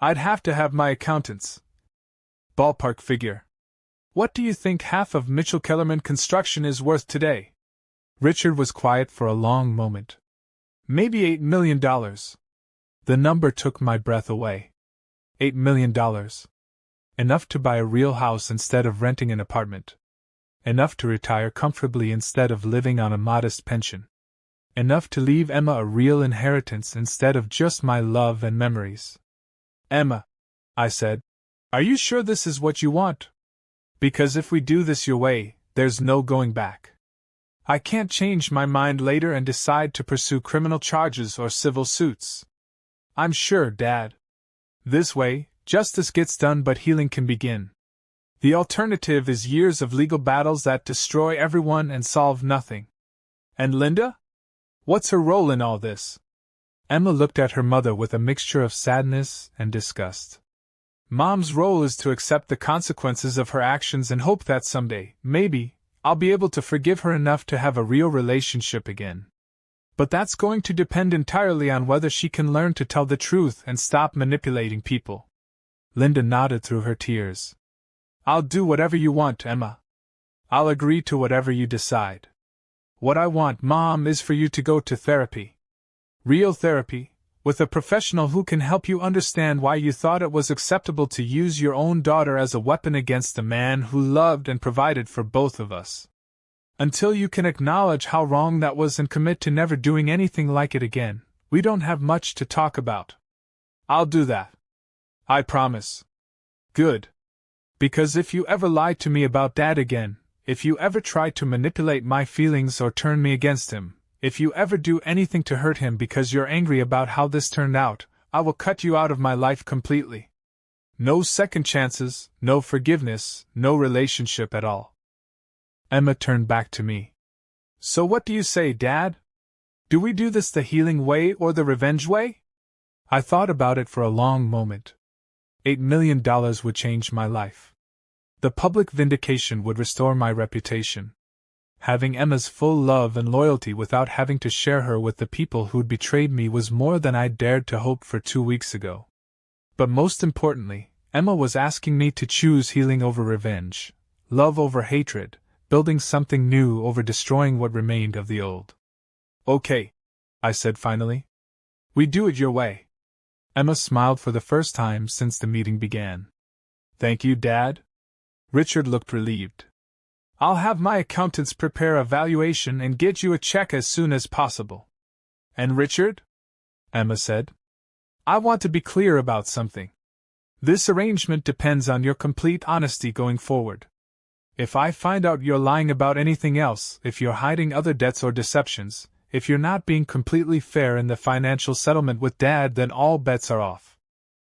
I'd have to have my accountants. Ballpark figure. What do you think half of Mitchell Kellerman Construction is worth today? Richard was quiet for a long moment. Maybe $8 million. The number took my breath away. $8 million. Enough to buy a real house instead of renting an apartment. Enough to retire comfortably instead of living on a modest pension. Enough to leave Emma a real inheritance instead of just my love and memories. Emma, I said, are you sure this is what you want? Because if we do this your way, there's no going back. I can't change my mind later and decide to pursue criminal charges or civil suits. I'm sure, Dad. This way, justice gets done but healing can begin. The alternative is years of legal battles that destroy everyone and solve nothing. And Linda? What's her role in all this? Emma looked at her mother with a mixture of sadness and disgust. Mom's role is to accept the consequences of her actions and hope that someday, maybe, I'll be able to forgive her enough to have a real relationship again. But that's going to depend entirely on whether she can learn to tell the truth and stop manipulating people. Linda nodded through her tears. I'll do whatever you want, Emma. I'll agree to whatever you decide. What I want, Mom, is for you to go to therapy. Real therapy, with a professional who can help you understand why you thought it was acceptable to use your own daughter as a weapon against a man who loved and provided for both of us. Until you can acknowledge how wrong that was and commit to never doing anything like it again, we don't have much to talk about. I'll do that. I promise. Good. Because if you ever lie to me about Dad again, if you ever try to manipulate my feelings or turn me against him, if you ever do anything to hurt him because you're angry about how this turned out, I will cut you out of my life completely. No second chances, no forgiveness, no relationship at all. Emma turned back to me. So what do you say, Dad? Do we do this the healing way or the revenge way? I thought about it for a long moment. $8 million would change my life. The public vindication would restore my reputation. Having Emma's full love and loyalty without having to share her with the people who'd betrayed me was more than I dared to hope for 2 weeks ago. But most importantly, Emma was asking me to choose healing over revenge, love over hatred, building something new over destroying what remained of the old. Okay, I said finally. We do it your way. Emma smiled for the first time since the meeting began. Thank you, Dad. Richard looked relieved. I'll have my accountants prepare a valuation and get you a check as soon as possible. And Richard? Emma said. I want to be clear about something. This arrangement depends on your complete honesty going forward. If I find out you're lying about anything else, if you're hiding other debts or deceptions, if you're not being completely fair in the financial settlement with Dad, then all bets are off.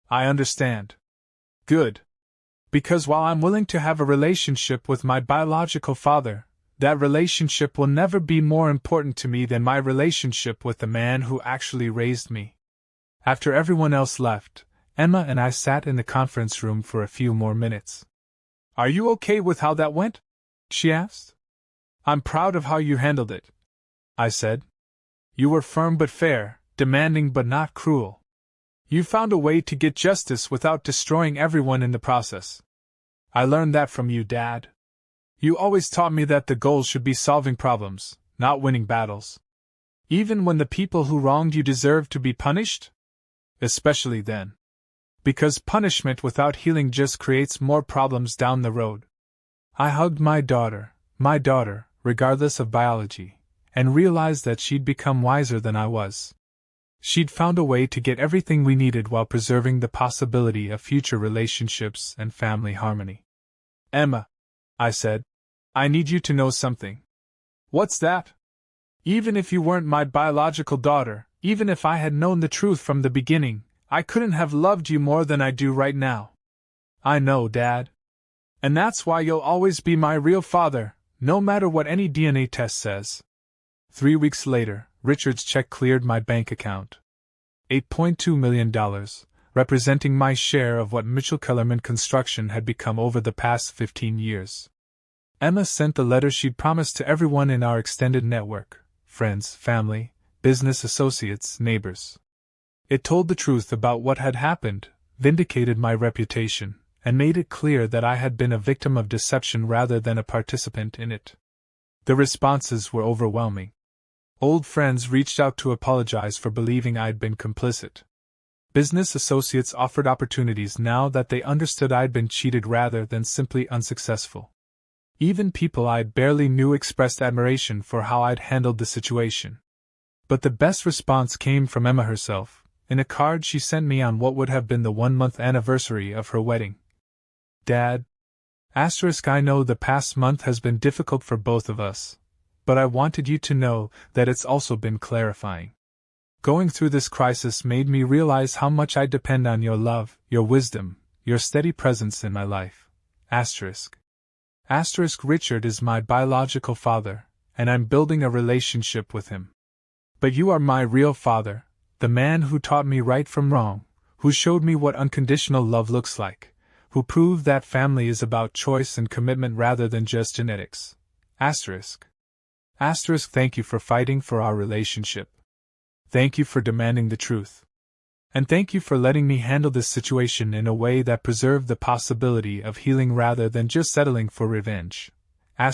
I understand. Good. Because while I'm willing to have a relationship with my biological father, that relationship will never be more important to me than my relationship with the man who actually raised me. After everyone else left, Emma and I sat in the conference room for a few more minutes. Are you okay with how that went? She asked. I'm proud of how you handled it, I said. You were firm but fair, demanding but not cruel. You found a way to get justice without destroying everyone in the process. I learned that from you, Dad. You always taught me that the goal should be solving problems, not winning battles. Even when the people who wronged you deserved to be punished? Especially then. Because punishment without healing just creates more problems down the road. I hugged my daughter, regardless of biology, and realized that she'd become wiser than I was. She'd found a way to get everything we needed while preserving the possibility of future relationships and family harmony. Emma, I said, I need you to know something. What's that? Even if you weren't my biological daughter, even if I had known the truth from the beginning, I couldn't have loved you more than I do right now. I know, Dad. And that's why you'll always be my real father, no matter what any DNA test says. 3 weeks later, Richard's check cleared my bank account. $8.2 million, representing my share of what Mitchell Kellerman Construction had become over the past 15 years. Emma sent the letter she'd promised to everyone in our extended network: friends, family, business associates, neighbors. It told the truth about what had happened, vindicated my reputation, and made it clear that I had been a victim of deception rather than a participant in it. The responses were overwhelming. Old friends reached out to apologize for believing I'd been complicit. Business associates offered opportunities now that they understood I'd been cheated rather than simply unsuccessful. Even people I barely knew expressed admiration for how I'd handled the situation. But the best response came from Emma herself, in a card she sent me on what would have been the 1-month anniversary of her wedding. Dad, I know the past month has been difficult for both of us, but I wanted you to know that it's also been clarifying. Going through this crisis made me realize how much I depend on your love, your wisdom, your steady presence in my life. Richard is my biological father, and I'm building a relationship with him. But you are my real father, the man who taught me right from wrong, who showed me what unconditional love looks like, who proved that family is about choice and commitment rather than just genetics. Thank you for fighting for our relationship. Thank you for demanding the truth. And thank you for letting me handle this situation in a way that preserved the possibility of healing rather than just settling for revenge. I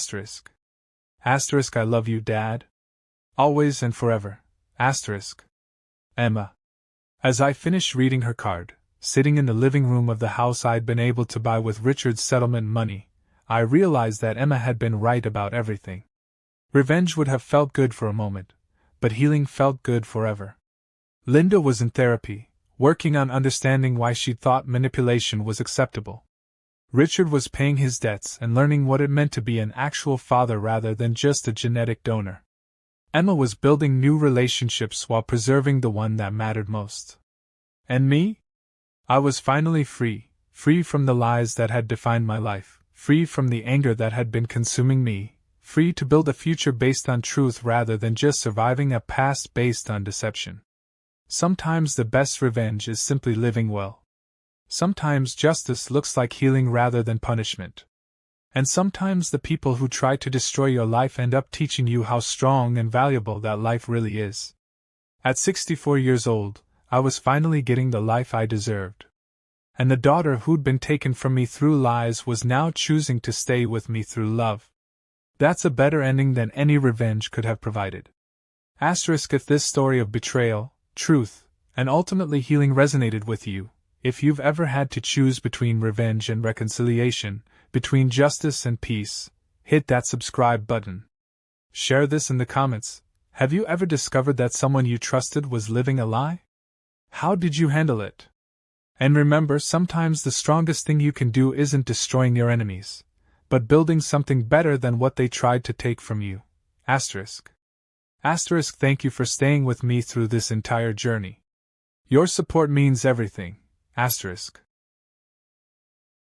love you, Dad. Always and forever. Emma. As I finished reading her card, sitting in the living room of the house I'd been able to buy with Richard's settlement money, I realized that Emma had been right about everything. Revenge would have felt good for a moment, but healing felt good forever. Linda was in therapy, working on understanding why she'd thought manipulation was acceptable. Richard was paying his debts and learning what it meant to be an actual father rather than just a genetic donor. Emma was building new relationships while preserving the one that mattered most. And me? I was finally free from the lies that had defined my life, free from the anger that had been consuming me, free to build a future based on truth rather than just surviving a past based on deception. Sometimes the best revenge is simply living well. Sometimes justice looks like healing rather than punishment. And sometimes the people who try to destroy your life end up teaching you how strong and valuable that life really is. At 64 years old, I was finally getting the life I deserved. And the daughter who'd been taken from me through lies was now choosing to stay with me through love. That's a better ending than any revenge could have provided. If this story of betrayal, truth, and ultimately healing resonated with you, if you've ever had to choose between revenge and reconciliation, between justice and peace, hit that subscribe button. Share this in the comments. Have you ever discovered that someone you trusted was living a lie? How did you handle it? And remember, sometimes the strongest thing you can do isn't destroying your enemies, but building something better than what they tried to take from you. Thank you for staying with me through this entire journey. Your support means everything.